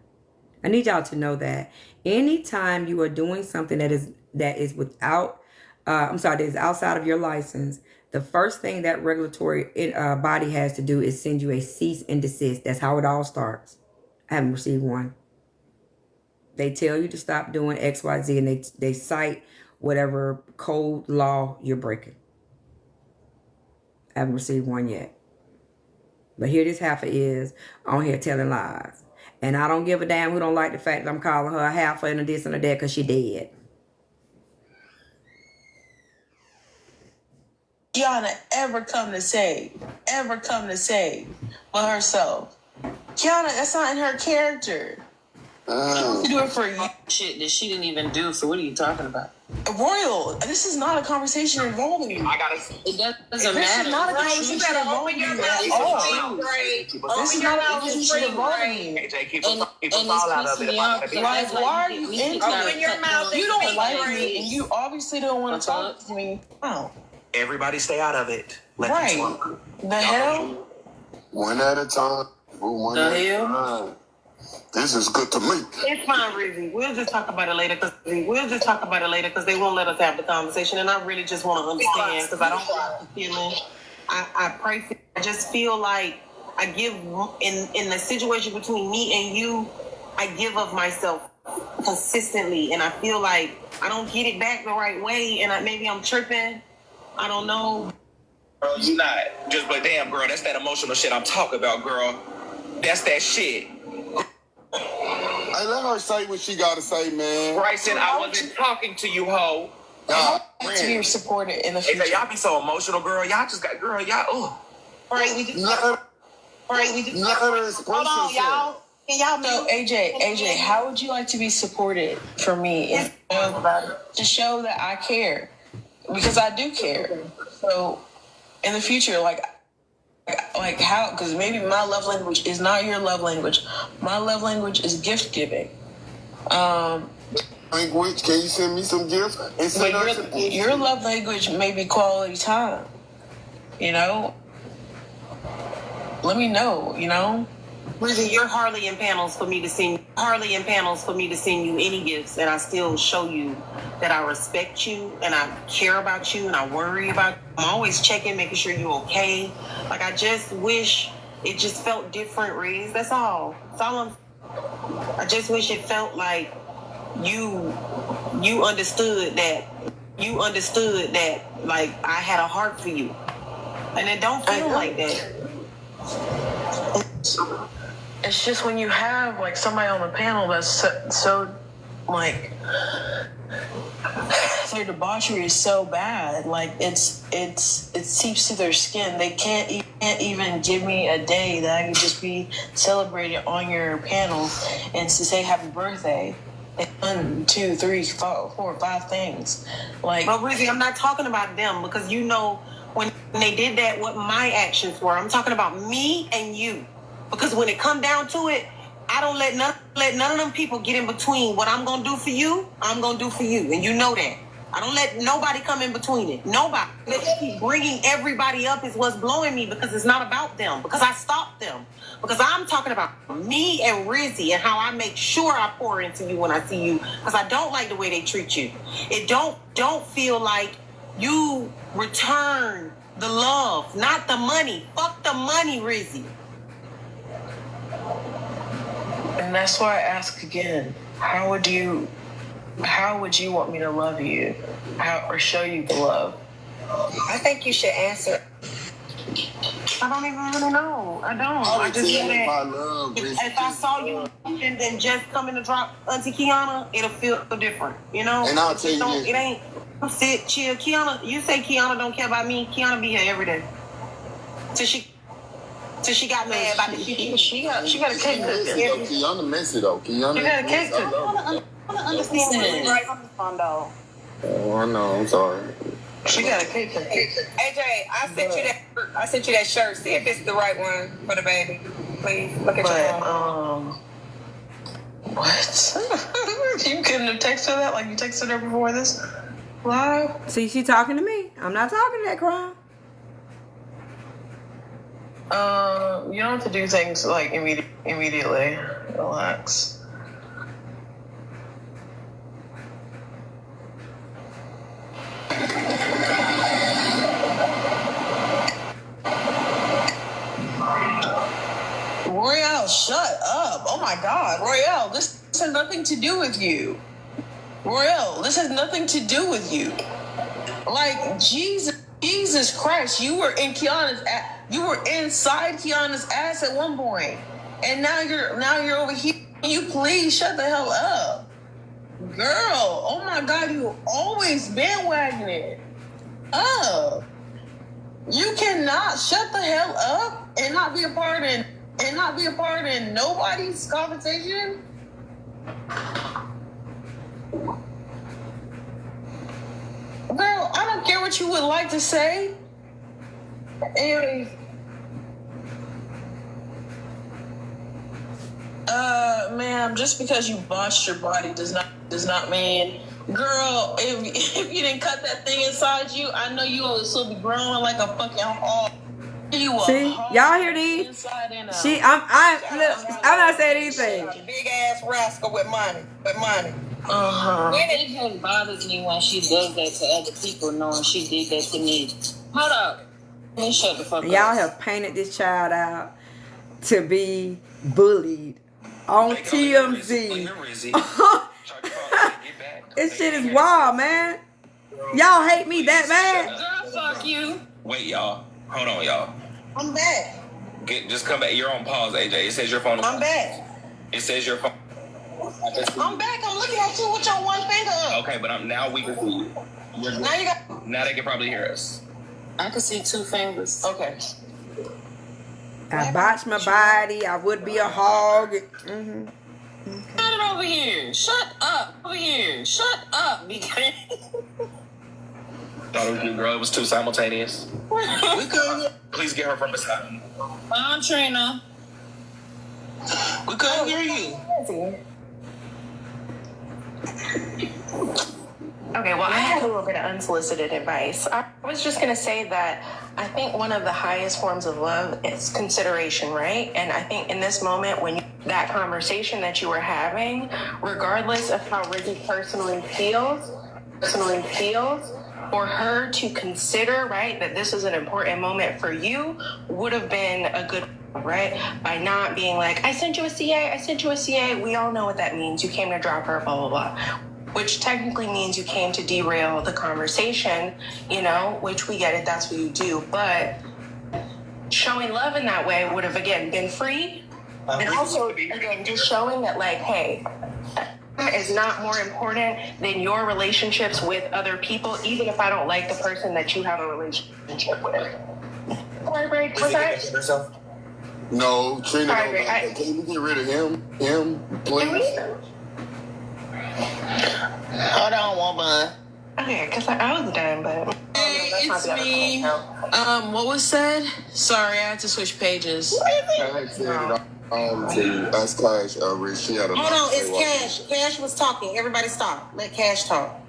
I need y'all to know that anytime you are doing something that is without, that is outside of your license, the first thing that regulatory body has to do is send you a cease and desist. That's how it all starts. I haven't received one. They tell you to stop doing X, Y, Z, and they cite whatever code law you're breaking. I haven't received one yet. But here this heifer is on here telling lies. And I don't give a damn who don't like the fact that I'm calling her a heifer and a this and a that because she dead. Keyonna ever come to save for herself. Keyonna, that's not in her character. She wants to do it for you. Shit that she didn't even do. So what are you talking about? Royal, this is not a conversation involving you. It doesn't This matter. is not a You conversation better open involving your you mouth at and all. speak, Ray. This Open is your not a mouth and conversation speak, involving Ray. you. AJ, keep And us all out of it. it's About pissing me Like, off. why are you into Open your mouth and You don't speak, like Ray. me, and you obviously don't want to talk to me. Oh, Everybody stay out of it. Let right. them talk. The hell? One at a time. One The at a hell? time. This is good to me. It's fine, Rizi. We'll just talk about it later because they won't let us have the conversation. And I really just want to understand because I don't want the feeling. I pray for. I just feel like I give in the situation between me and you. I give of myself consistently, and I feel like I don't get it back the right way, and maybe I'm tripping. I don't know. Girl, you not. Just, but damn, girl, that's that emotional shit I'm talking about, girl. That's that shit. Hey, let her say what she gotta say, man. Bryson, I wasn't talking to you, ho. Y'all, To be supported in the AJ, future. y'all be so emotional, girl. Y'all just got, girl, y'all, All right, we just. let her, All right, we just. let her express Hold on, herself. y'all. Can y'all So AJ, how would you like to be supported from me to show that I care? Because I do care. So in the future, like how? Because maybe my love language is not your love language. My love language is gift giving. Language, can you send me some gifts? And But send her some your love language may be quality time. You know. Let me know. You know. Rizi, you're hardly in panels for me to send you any gifts, and I still show you that I respect you and I care about you and I worry about you. I'm always checking, making sure you're okay. Like, I just wish it just felt different, Riz. That's all. I just wish it felt like you understood that like I had a heart for you, and it don't feel like that. It's just when you have like somebody on the panel that's so like their debauchery is so bad, like it seeps through their skin. They can't even give me a day that I can just be celebrated on your panel and to say happy birthday. 1, 2, 3, 4, 5 things. Like, But Rizi, I'm not talking about them because you know when they did that, what my actions were. I'm talking about me and you. Because when it come down to it, I don't let none of them people get in between what I'm gonna do for you. I'm gonna do for you, and you know that. I don't let nobody come in between it. Nobody. They keep bringing everybody up is what's blowing me because it's not about them. Because I stopped them. Because I'm talking about me and Rizi and how I make sure I pour into you when I see you. Because I don't like the way they treat you. It don't feel like you return the love, not the money. Fuck the money, Rizi. and that's why I ask again, how would you want me to love you? Or show you the love? I think you should answer. I don't even really know. I don't. I just know that if I saw you and then just coming to drop Auntie Keyonna, it'll feel different. You know? And I'll tell you this. It ain't sit, chill. Keyonna, you say Keyonna don't care about me. Keyonna be here every day. Till she got mad about the shit. She got a cake cooking. Keyonna messy though. Keyonna. She got a cake cooking. I want to understand what you're right on the phone, though. Oh, I know. I'm sorry. She got a cake cooking. AJ, I sent you that shirt. See if it's the right one for the baby. Please look at your phone. What? You couldn't have texted her that like you texted her before this live? See, she talking to me. I'm not talking to that crowd. You don't have to do things like immediately. Relax. Royale, shut up. Oh my God. Royale, this has nothing to do with you. Royale, this has nothing to do with you. Like, Jesus Christ, you were in Keonna's you were inside Keonna's ass at one point. And now you're over here. Can you please shut the hell up? Girl, oh my God, you always bandwagoning up. You cannot shut the hell up and not be a part of and not be a part of nobody's conversation? Girl, I don't care what you would like to say. Anyway, ma'am, just because you botched your body does not mean, girl, if you didn't cut that thing inside you, I know you will still be growing like a fucking hog. See, y'all hear these? I'm not saying anything. Big ass rascal with money. It just bothers me when she does that to other people, knowing she did that to me. Hold up. Let me shut the fuck up. Y'all have painted this child out to be bullied on TMZ. This shit is wild, man. Y'all hate me that bad? Girl, fuck you. Wait, y'all. Hold on, y'all. I'm back. Just come back. You're on pause, AJ. It says your phone. I'm back. It says your phone. I'm back. I'm looking at you with your one finger up. Okay, but now we can see you. Now you got. Now they can probably hear us. I can see 2 fingers. Okay. I botched my body. I would be a hog. Mm-hmm. Shut it over here. Shut up. Over here. Shut up. Because Thought it was you, girl. It was too simultaneous. We couldn't. Please get her from beside me. Trina. We couldn't hear you. Okay, well, I have a little bit of unsolicited advice. I was just going to say that I think one of the highest forms of love is consideration, right? And I think in this moment, when that conversation that you were having, regardless of how Rizi personally feels, for her to consider, right, that this is an important moment for you would have been a good, right? By not being like, I sent you a CA. We all know what that means. You came to drop her, blah, blah, blah. Which technically means you came to derail the conversation, which we get it, that's what you do. But showing love in that way would have, again, been free. And also, again, just showing that, like, hey, is not more important than your relationships with other people, even if I don't like the person that you have a relationship with. Sorry, what's that? No, Trina, Sorry, can we get rid of him, please? Hold on, woman. Okay, because I was done, but... Hey, it's me. What was said? Sorry, I had to switch pages. I said it to us, Cash. She had a Hold on, it's Cash. Cash was talking. Everybody stop. Let Cash talk.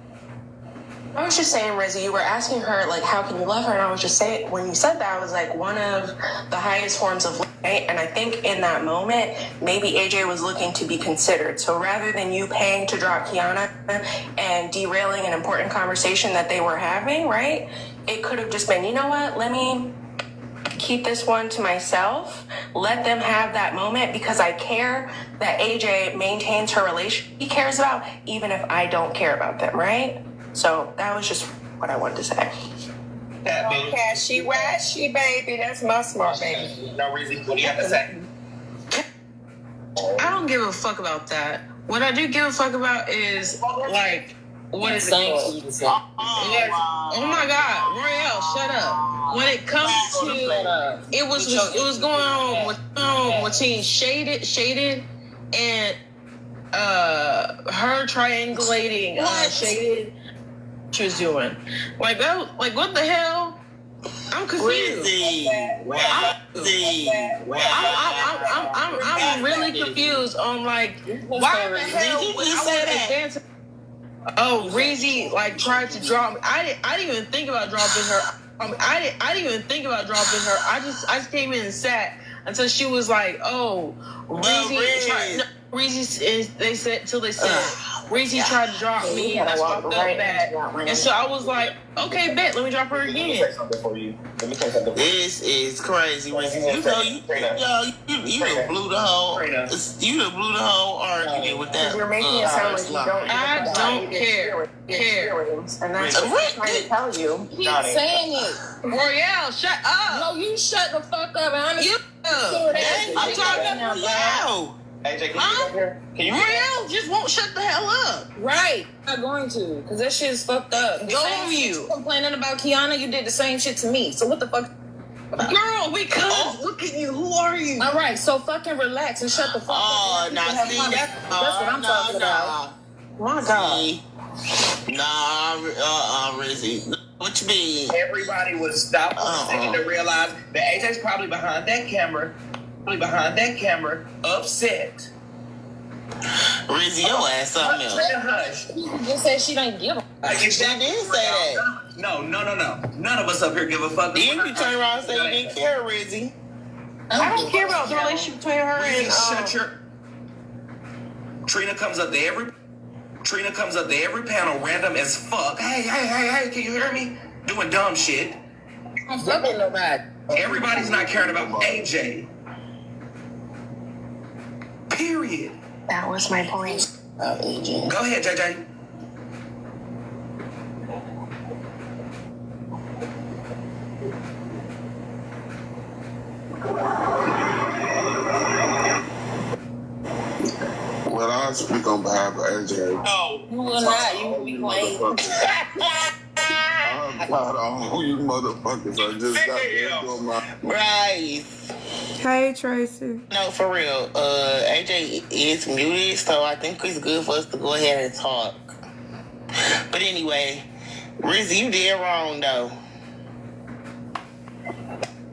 I was just saying, Rizi, you were asking her, like, how can you love her? And I was just saying, when you said that, I was like, one of the highest forms of love, right? And I think in that moment, maybe AJ was looking to be considered. So rather than you paying to drop Keyonna and derailing an important conversation that they were having, right? It could have just been, you know what? Let me keep this one to myself. Let them have that moment because I care that AJ maintains her relationship he cares about, even if I don't care about them, right? So that was just what I wanted to say. Cashy, washy, baby. That's my smart baby. No reason. What do you have to say? I don't give a fuck about that. What I do give a fuck about is, like, what is it called? Oh my God, Royale, shut up. When it comes to, it was going on with Team Shaded and her triangulating Shaded. She was doing like that. Like, what the hell? I'm confused. I'm really confused on, like, why the hell would I dance? Oh, Rizi, like, tried to drop me. I didn't even think about dropping her. I didn't even think about dropping her. I just came in and sat until she was like, oh, Rizi. They said Rizi tried to drop me, and I fucked up that. And so I was like, okay, bet, let me drop her again. This is crazy, Rizi. You done blew the whole argument with that. You're making it sound like you don't. I don't care. And that's what I'm trying to tell you. Keep saying it. Royale, shut up. No, you shut the fuck up. I'm talking loud. AJ, can you Royale just won't shut the hell up. Right. I'm not going to, because that shit is fucked up. Go on mute. Complaining about Keyonna, you did the same shit to me. So what the fuck? Girl, because look at you. Who are you? All right, so fucking relax and shut the fuck up. Oh, now see, that's what I'm talking about. My God. Rizzy. What you mean? Everybody would stop for a second to realize that AJ's probably behind that camera, upset. Rizzy, your ass something else. Hush. You just said she didn't give a She didn't say that. No. None of us up here give a fuck. Then you turn around and say you didn't care, Rizzy. I don't care about the relationship between her and Shut your. Trina comes up to every panel, random as fuck. Hey, can you hear me? Doing dumb shit. I'm fucking nobody. Everybody's not caring about AJ. Period. That was my point about AJ. Go ahead, JJ. Well, I'll speak on behalf of AJ. No. You will not. You will be quiet. I'm proud of all you motherfuckers. I just got there doing my... Right. Hey, Tracy. No, for real. AJ is muted, so I think it's good for us to go ahead and talk. But anyway, Rizzy, you did wrong, though.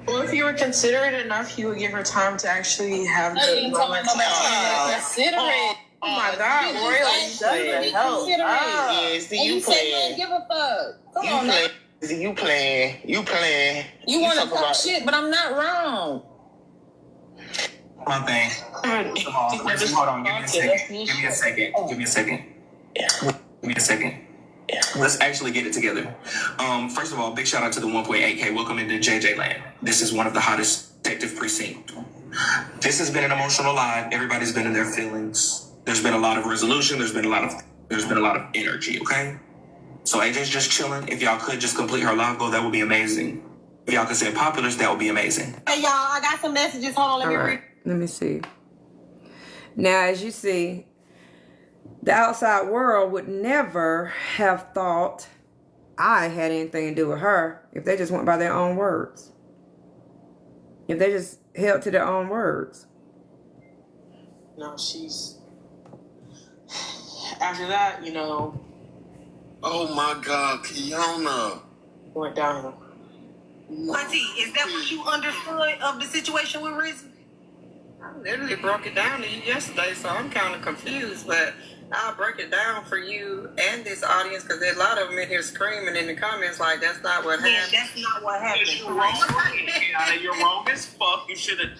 Well, if you were considerate enough, you would give her time to actually have the moment. Considerate. Oh my God, Royal, shut the hell up. Yeah, see, you playing. Give a fuck. Come on, man. You playing. You want to talk shit, but I'm not wrong. One thing. Hold on. Give me a second. Let's actually get it together. First of all, big shout out to the 1.8K. Welcome into JJ Land. This is one of the hottest detective precinct. This has been an emotional live. Everybody's been in their feelings. There's been a lot of resolution. There's been a lot of energy. Okay. So AJ's just chilling. If y'all could just complete her live goal, that would be amazing. If y'all could say populars, that would be amazing. Hey y'all, I got some messages. Hold on, let me read. Let me see. Now, as you see, the outside world would never have thought I had anything to do with her if they just went by their own words. If they just held to their own words. No, she's... After that, Oh my God, Keyonna. went downhill. Auntie, is that what you understood of the situation with Rizi? I literally broke it down to you yesterday, so I'm kind of confused, but I'll break it down for you and this audience because there's a lot of them in here screaming in the comments like that's not what happened. That's not what happened. You're wrong as fuck. You should have.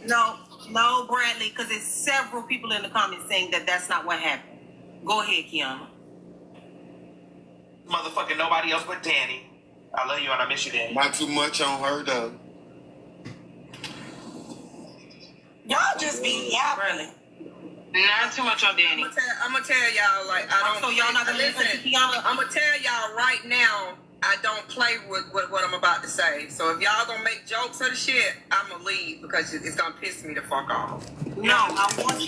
No, Bradley, because there's several people in the comments saying that that's not what happened. Go ahead, Keyonna. Motherfucking nobody else but Danny. I love you and I miss you, Danny. Not too much on her, though. Y'all just be yapping. Not too much on Danny. I'm gonna tell y'all, like, I don't. So y'all not gonna listen to Keyonna? I'm gonna tell y'all right now, I don't play with what I'm about to say. So if y'all gonna make jokes of the shit, I'm gonna leave because it's gonna piss me the fuck off. No, I want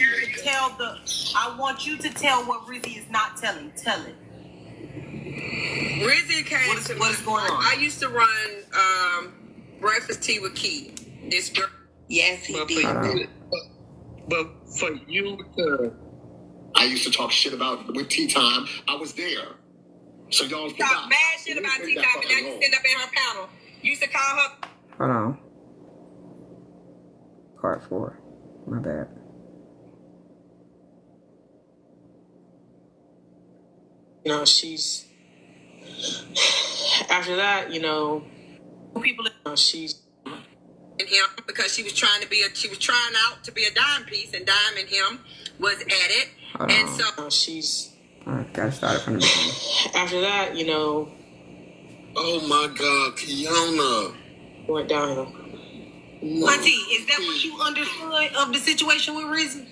you to tell what Rizi is not telling. Tell it. Rizi came to what is going on? I used to run Breakfast Tea with Key. This girl. Yes, he did. But for you to, I used to talk shit about with Tea Time. I was there. So y'all talk bad shit about Tea Time, and now you stand up in her panel. You used to call her. Hold on. Part 4. My bad. She's... After that, people... she's... And him because she was trying out to be a dime piece, and Dime and him was at it. And so she's... Alright, gotta start it from the beginning. After that, Oh my God, Keyonna. went downhill. Auntie, is that what you understood of the situation with Rizi?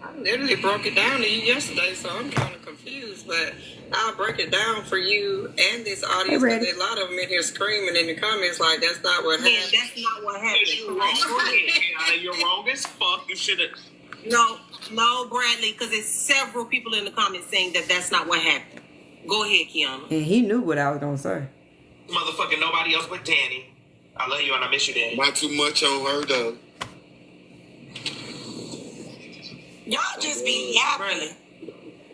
I literally broke it down to you yesterday, so I'm kind of confused, but I'll break it down for you and this audience because there's a lot of them in here screaming in the comments like that's not what happened. That's not what happened. You're wrong as fuck. You should have. No, Bradley, because there's several people in the comments saying that that's not what happened. Go ahead, Keyonna. And he knew what I was gonna say. Motherfucking nobody else but Danny. I I love you and I miss you, Daddy. Not too much on her though. Y'all just be yapping.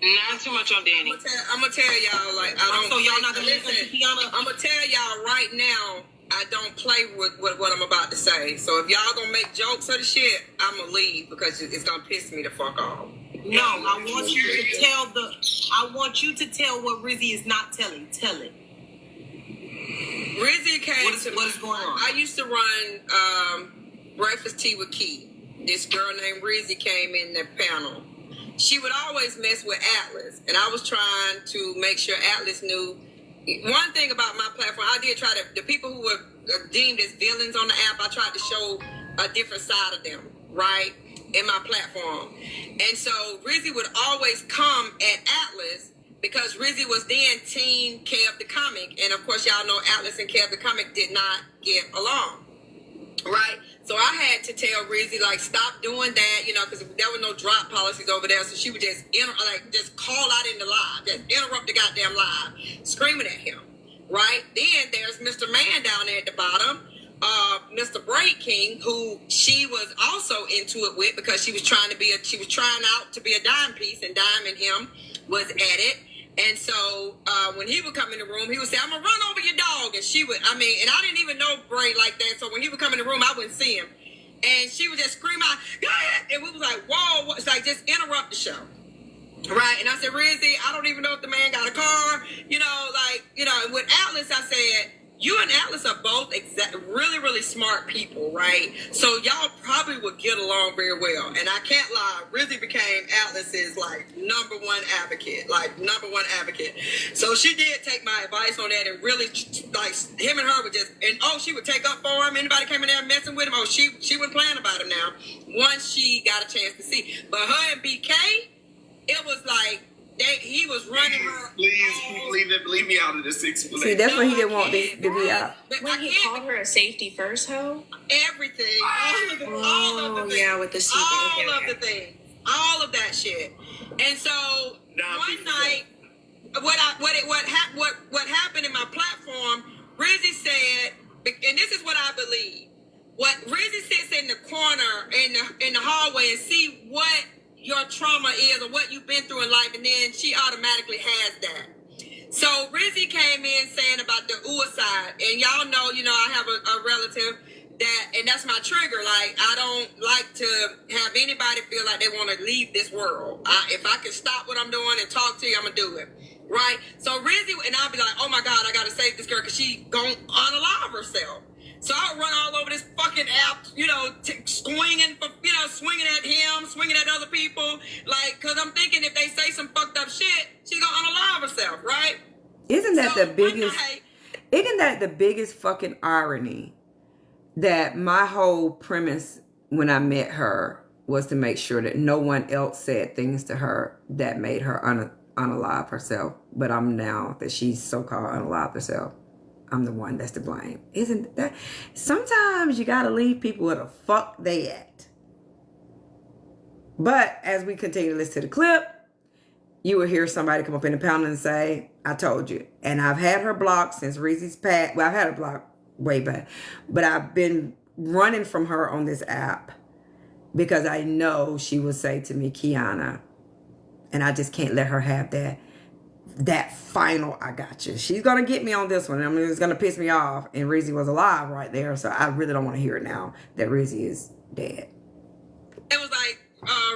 Not too much on Danny. I'm gonna tell y'all, like, I don't. So y'all not gonna listen to Keyonna? I'm gonna tell y'all right now, I don't play with what I'm about to say. So if y'all gonna make jokes of the shit, I'm gonna leave because it's gonna piss me the fuck off. No, I want you to tell I want you to tell what Rizi is not telling. Tell it. Rizi came What is going on? I used to run Breakfast Tea with Key. This girl named Rizi came in the panel. She would always mess with Atlas, and I was trying to make sure Atlas knew. One thing about my platform, I did try to, the people who were deemed as villains on the app, I tried to show a different side of them, right, in my platform. And so Rizi would always come at Atlas because Rizi was then Team Kev the Comic, and of course y'all know Atlas and Kev the Comic did not get along, right? So I had to tell Rizi, like, stop doing that, you know, because there were no drop policies over there. So she would just, just call out in the live, just interrupt the goddamn live, screaming at him, right? Then there's Mr. Man down there at the bottom, Mr. Braid King, who she was also into it with because she was trying out to be a dime piece, and Dime and him was at it. And so when he would come in the room, he would say, I'm going to run over your dog. And she would, and I didn't even know Bray like that. So when he would come in the room, I wouldn't see him. And she would just scream out, go ahead. And we was like, whoa, it's like, just interrupt the show. Right? And I said, Rizi, I don't even know if the man got a car. And with Atlas, I said, you and Atlas are both really, really smart people, right? So y'all probably would get along very well. And I can't lie, Rizi became Atlas's number one advocate. So she did take my advice on that, and really him and her would just, and she would take up for him. Anybody came in there messing with him, she wasn't playing about him now. Once she got a chance to see. But her and BK, it was like, he was running her. Please leave me out of this explanation. See, that's what he didn't want to be out. When he called her a safety first hoe? Everything. All of the things. Yeah, with the secret. All of the things. All of that shit. And so one night, what happened in my platform, Rizi said, and this is what I believe. What Rizi sits in the corner in the hallway and see what your trauma is or what you've been through in life, and then she automatically has that. So Rizi came in saying about the side, and y'all know, I have a relative and that's my trigger. Like, I don't like to have anybody feel like they want to leave this world. If I can stop what I'm doing and talk to you, I'm gonna do it, right? So Rizi, and I'll be like, oh my God, I gotta save this girl because she gonna unalive herself. So I run all over this fucking app, swinging at him, swinging at other people, because I'm thinking if they say some fucked up shit, she's gonna unalive herself, right? Isn't that the biggest fucking irony? That my whole premise when I met her was to make sure that no one else said things to her that made her unalive herself. But I'm now that she's so-called unalive herself, I'm the one that's to blame. Isn't that? Sometimes you gotta leave people where the fuck they at. But as we continue to listen to the clip, you will hear somebody come up in the panel and say, I told you. And I've had her blocked since Rizi's past. Well, I've had her blocked way back. But I've been running from her on this app because I know she will say to me, Keyonna, and I just can't let her have that final, I got you. She's going to get me on this one. It's going to piss me off. And Rizi was alive right there. So I really don't want to hear it now that Rizi is dead. It was like,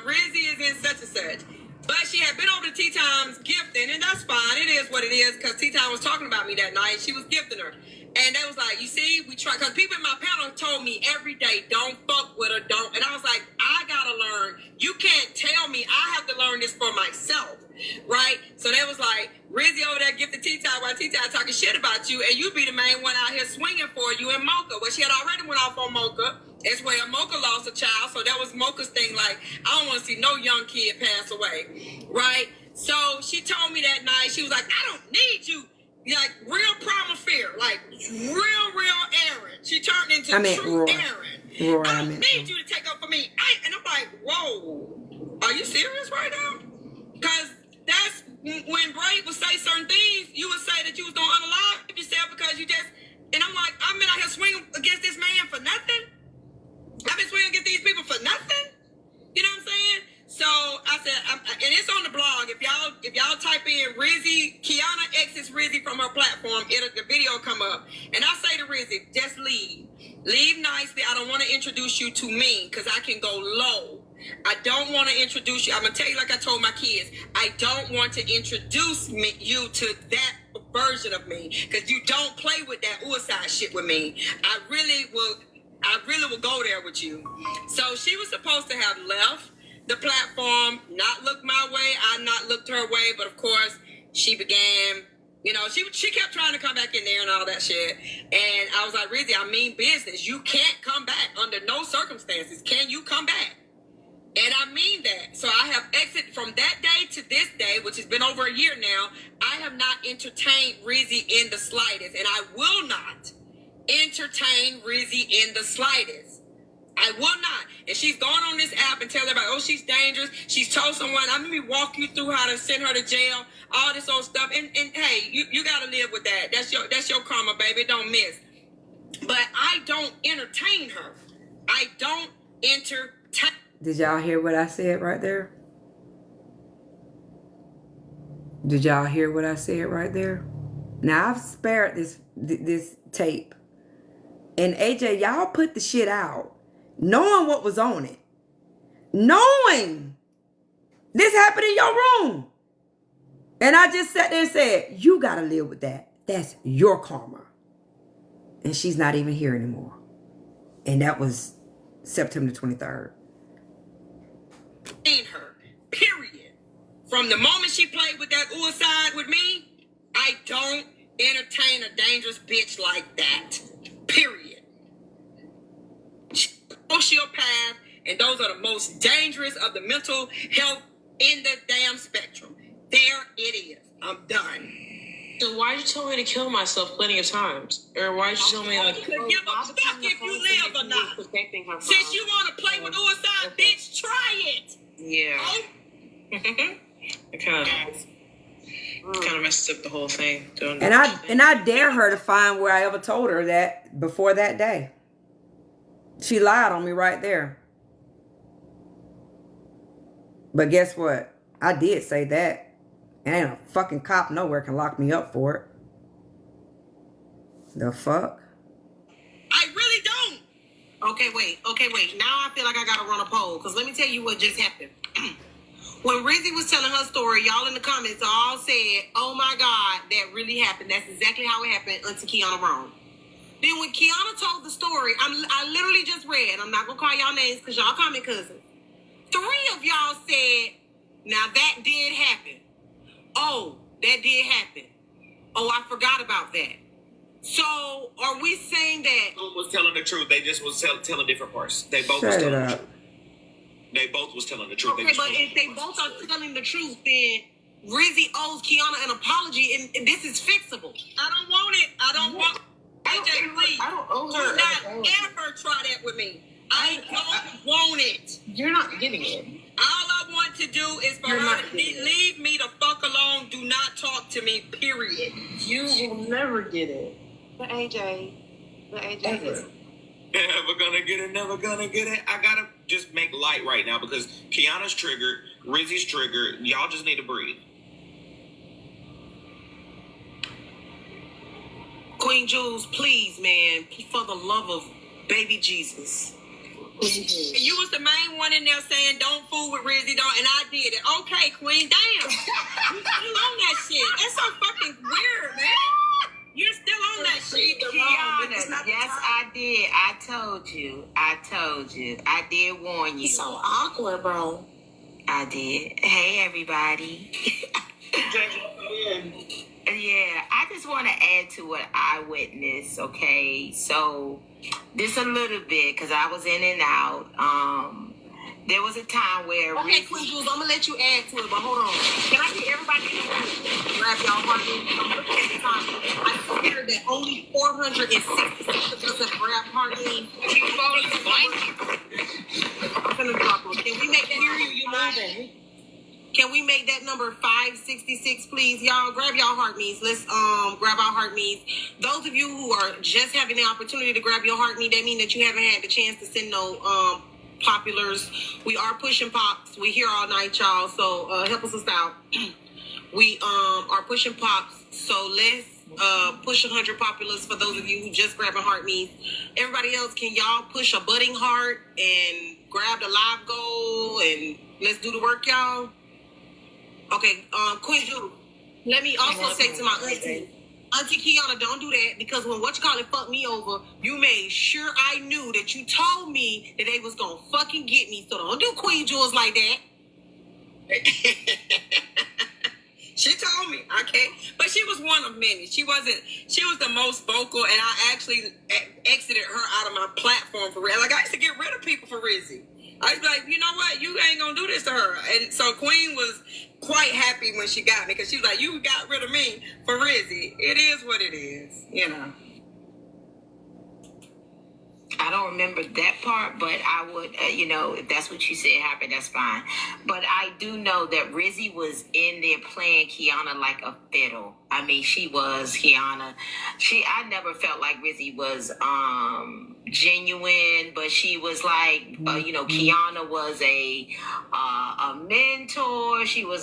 Rizi is in such and such. But she had been over to Tea Time's gifting, and that's fine. It is what it is, because Tea Time was talking about me that night. She was gifting her. And they was like, you see, we try, because people in my panel told me every day, don't fuck with her, don't. And I was like, I got to learn. You can't tell me. I have to learn this for myself, right? So they was like, Rizi over there gifting Tea Time while Tea Time talking shit about you, and you be the main one out here swinging for you and Mocha. Well, she had already went off on Mocha. As well, Mocha lost a child, so that was Mocha's thing. Like, I don't want to see no young kid pass away, right? So she told me that night, she was like, I don't need you. Like, real primal fear, like real Aaron. She turned into true Aaron. I don't need you to take up for me. And I'm like, whoa, are you serious right now? Because that's when Brave would say certain things, you would say that you was gonna unalive yourself because you just. And I'm like, I'm in out here swinging against this man for nothing. I've been swinging against these people for nothing. You know what I'm saying? So I said, and it's on the blog. If y'all type in Rizi, Keyonna exits Rizi from her platform, the video will come up. And I say to Rizi, just leave. Leave nicely. I don't want to introduce you to me because I can go low. I don't want to introduce you. I'm going to tell you like I told my kids. I don't want to introduce you to that version of me because you don't play with that suicide shit with me. I really will go there with you. So she was supposed to have left the platform, not looked my way. I not looked her way. But of course, she began... You know, she kept trying to come back in there and all that shit. And I was like, Rizi, I mean business. You can't come back under no circumstances. Can you come back? And I mean that. So I have exited from that day to this day, which has been over a year now. I have not entertained Rizi in the slightest. And I will not entertain Rizi in the slightest. I will not. And she's gone on this app and tell everybody, oh, she's dangerous. She's told someone, I'm going to walk you through how to send her to jail, all this old stuff. And hey, you got to live with that. That's your karma, baby. Don't miss. But I don't entertain her. I don't entertain. Did y'all hear what I said right there? Did y'all hear what I said right there? Now, I've spared this tape. And AJ, y'all put the shit out. Knowing what was on it. Knowing this happened in your room. And I just sat there and said, you got to live with that. That's your karma. And she's not even here anymore. And that was September 23rd. Seen her, period. From the moment she played with that side with me, I don't entertain a dangerous bitch like that. Period. Sociopath, and those are the most dangerous of the mental health in the damn spectrum. There it is. I'm done. So why did you tell me to kill myself plenty of times? Or why did you tell me like... I could give a fuck if you live or not. Since you want to play with suicide, bitch, try it. Yeah. Oh? It kind of messes up the whole thing. And I dare her to find where I ever told her that before that day. She lied on me right there. But guess what? I did say that. And ain't a fucking cop nowhere can lock me up for it. The fuck? I really don't. Okay, wait. Now I feel like I gotta run a poll. Because let me tell you what just happened. When Rizi was telling her story, y'all in the comments all said, oh my God, that really happened. That's exactly how it happened unto Keyonna wrong. Then when Keyonna told the story, I literally just read, I'm not going to call y'all names because y'all comment cousins. 3 of y'all said, now that did happen. Oh, that did happen. Oh, I forgot about that. So are we saying that... Who was telling the truth? They just was telling different parts. They both was Shut it telling the up. truth. They both was telling the truth. Okay, but if they both are telling the truth, then Rizi owes Keyonna an apology, and this is fixable. I don't want it. I don't want... AJ, please. I don't owe her. Do not ever try that with me. I don't want it. You're not getting it. All I want to do is for her to leave me the fuck alone. Do not talk to me, period. You will never get it. But AJ, Never gonna get it, never gonna get it. I gotta just make light right now because Keyonna's triggered, Rizi's triggered. Y'all just need to breathe. Queen Jules, please, man, for the love of baby Jesus. You was the main one in there saying don't fool with Rizi, don't, and I did it. Okay, Queen, damn. You still on that shit. That's so fucking weird, man. You're still on that shit. Keyonna, yes, I did. I told you. I did warn you. it's so awkward, bro. I did. Hey, everybody. Yeah, I just want to add to what I witnessed, okay? So, this a little bit, because I was in and out. There was a time where... Okay, Queen Jules, I'm going to let you add to it, but hold on. Can I get everybody in the room? Grab y'all heart in. I'm looking at the time. I consider that only 466 of us have grabbed heart in. I'm going to drop them. Can we make that hear you? You moving. Can we make that number 566, please? Y'all, grab y'all heart meats. Let's grab our heart meats. Those of you who are just having the opportunity to grab your heart meat, that means that you haven't had the chance to send no populars. We are pushing pops. We here all night, y'all. So help us out. We are pushing pops. So let's push 100 populars for those of you who just grabbing heart meats. Everybody else, can y'all push a budding heart and grab the live goal and let's do the work, y'all? Okay, Queen Judy, let me also say to my Auntie Keyonna, don't do that, because when fucked me over, you made sure I knew that you told me that they was gonna fucking get me. So don't do Queen Jules like that. She told me, okay, but she was one of many. She was the most vocal, and I actually exited her out of my platform for real. Like, I used to get rid of people for Rizi. I was like, you know what? You ain't gonna do this to her. And so Queen was quite happy when she got me, because she was like, you got rid of me for Rizi. It is what it is, you know. I don't remember that part, but I would, if that's what you said happened, that's fine. But I do know that Rizi was in there playing Keyonna like a fiddle. I mean, she was Keyonna. I never felt like Rizi was genuine, but she was like, Keyonna was a mentor. She was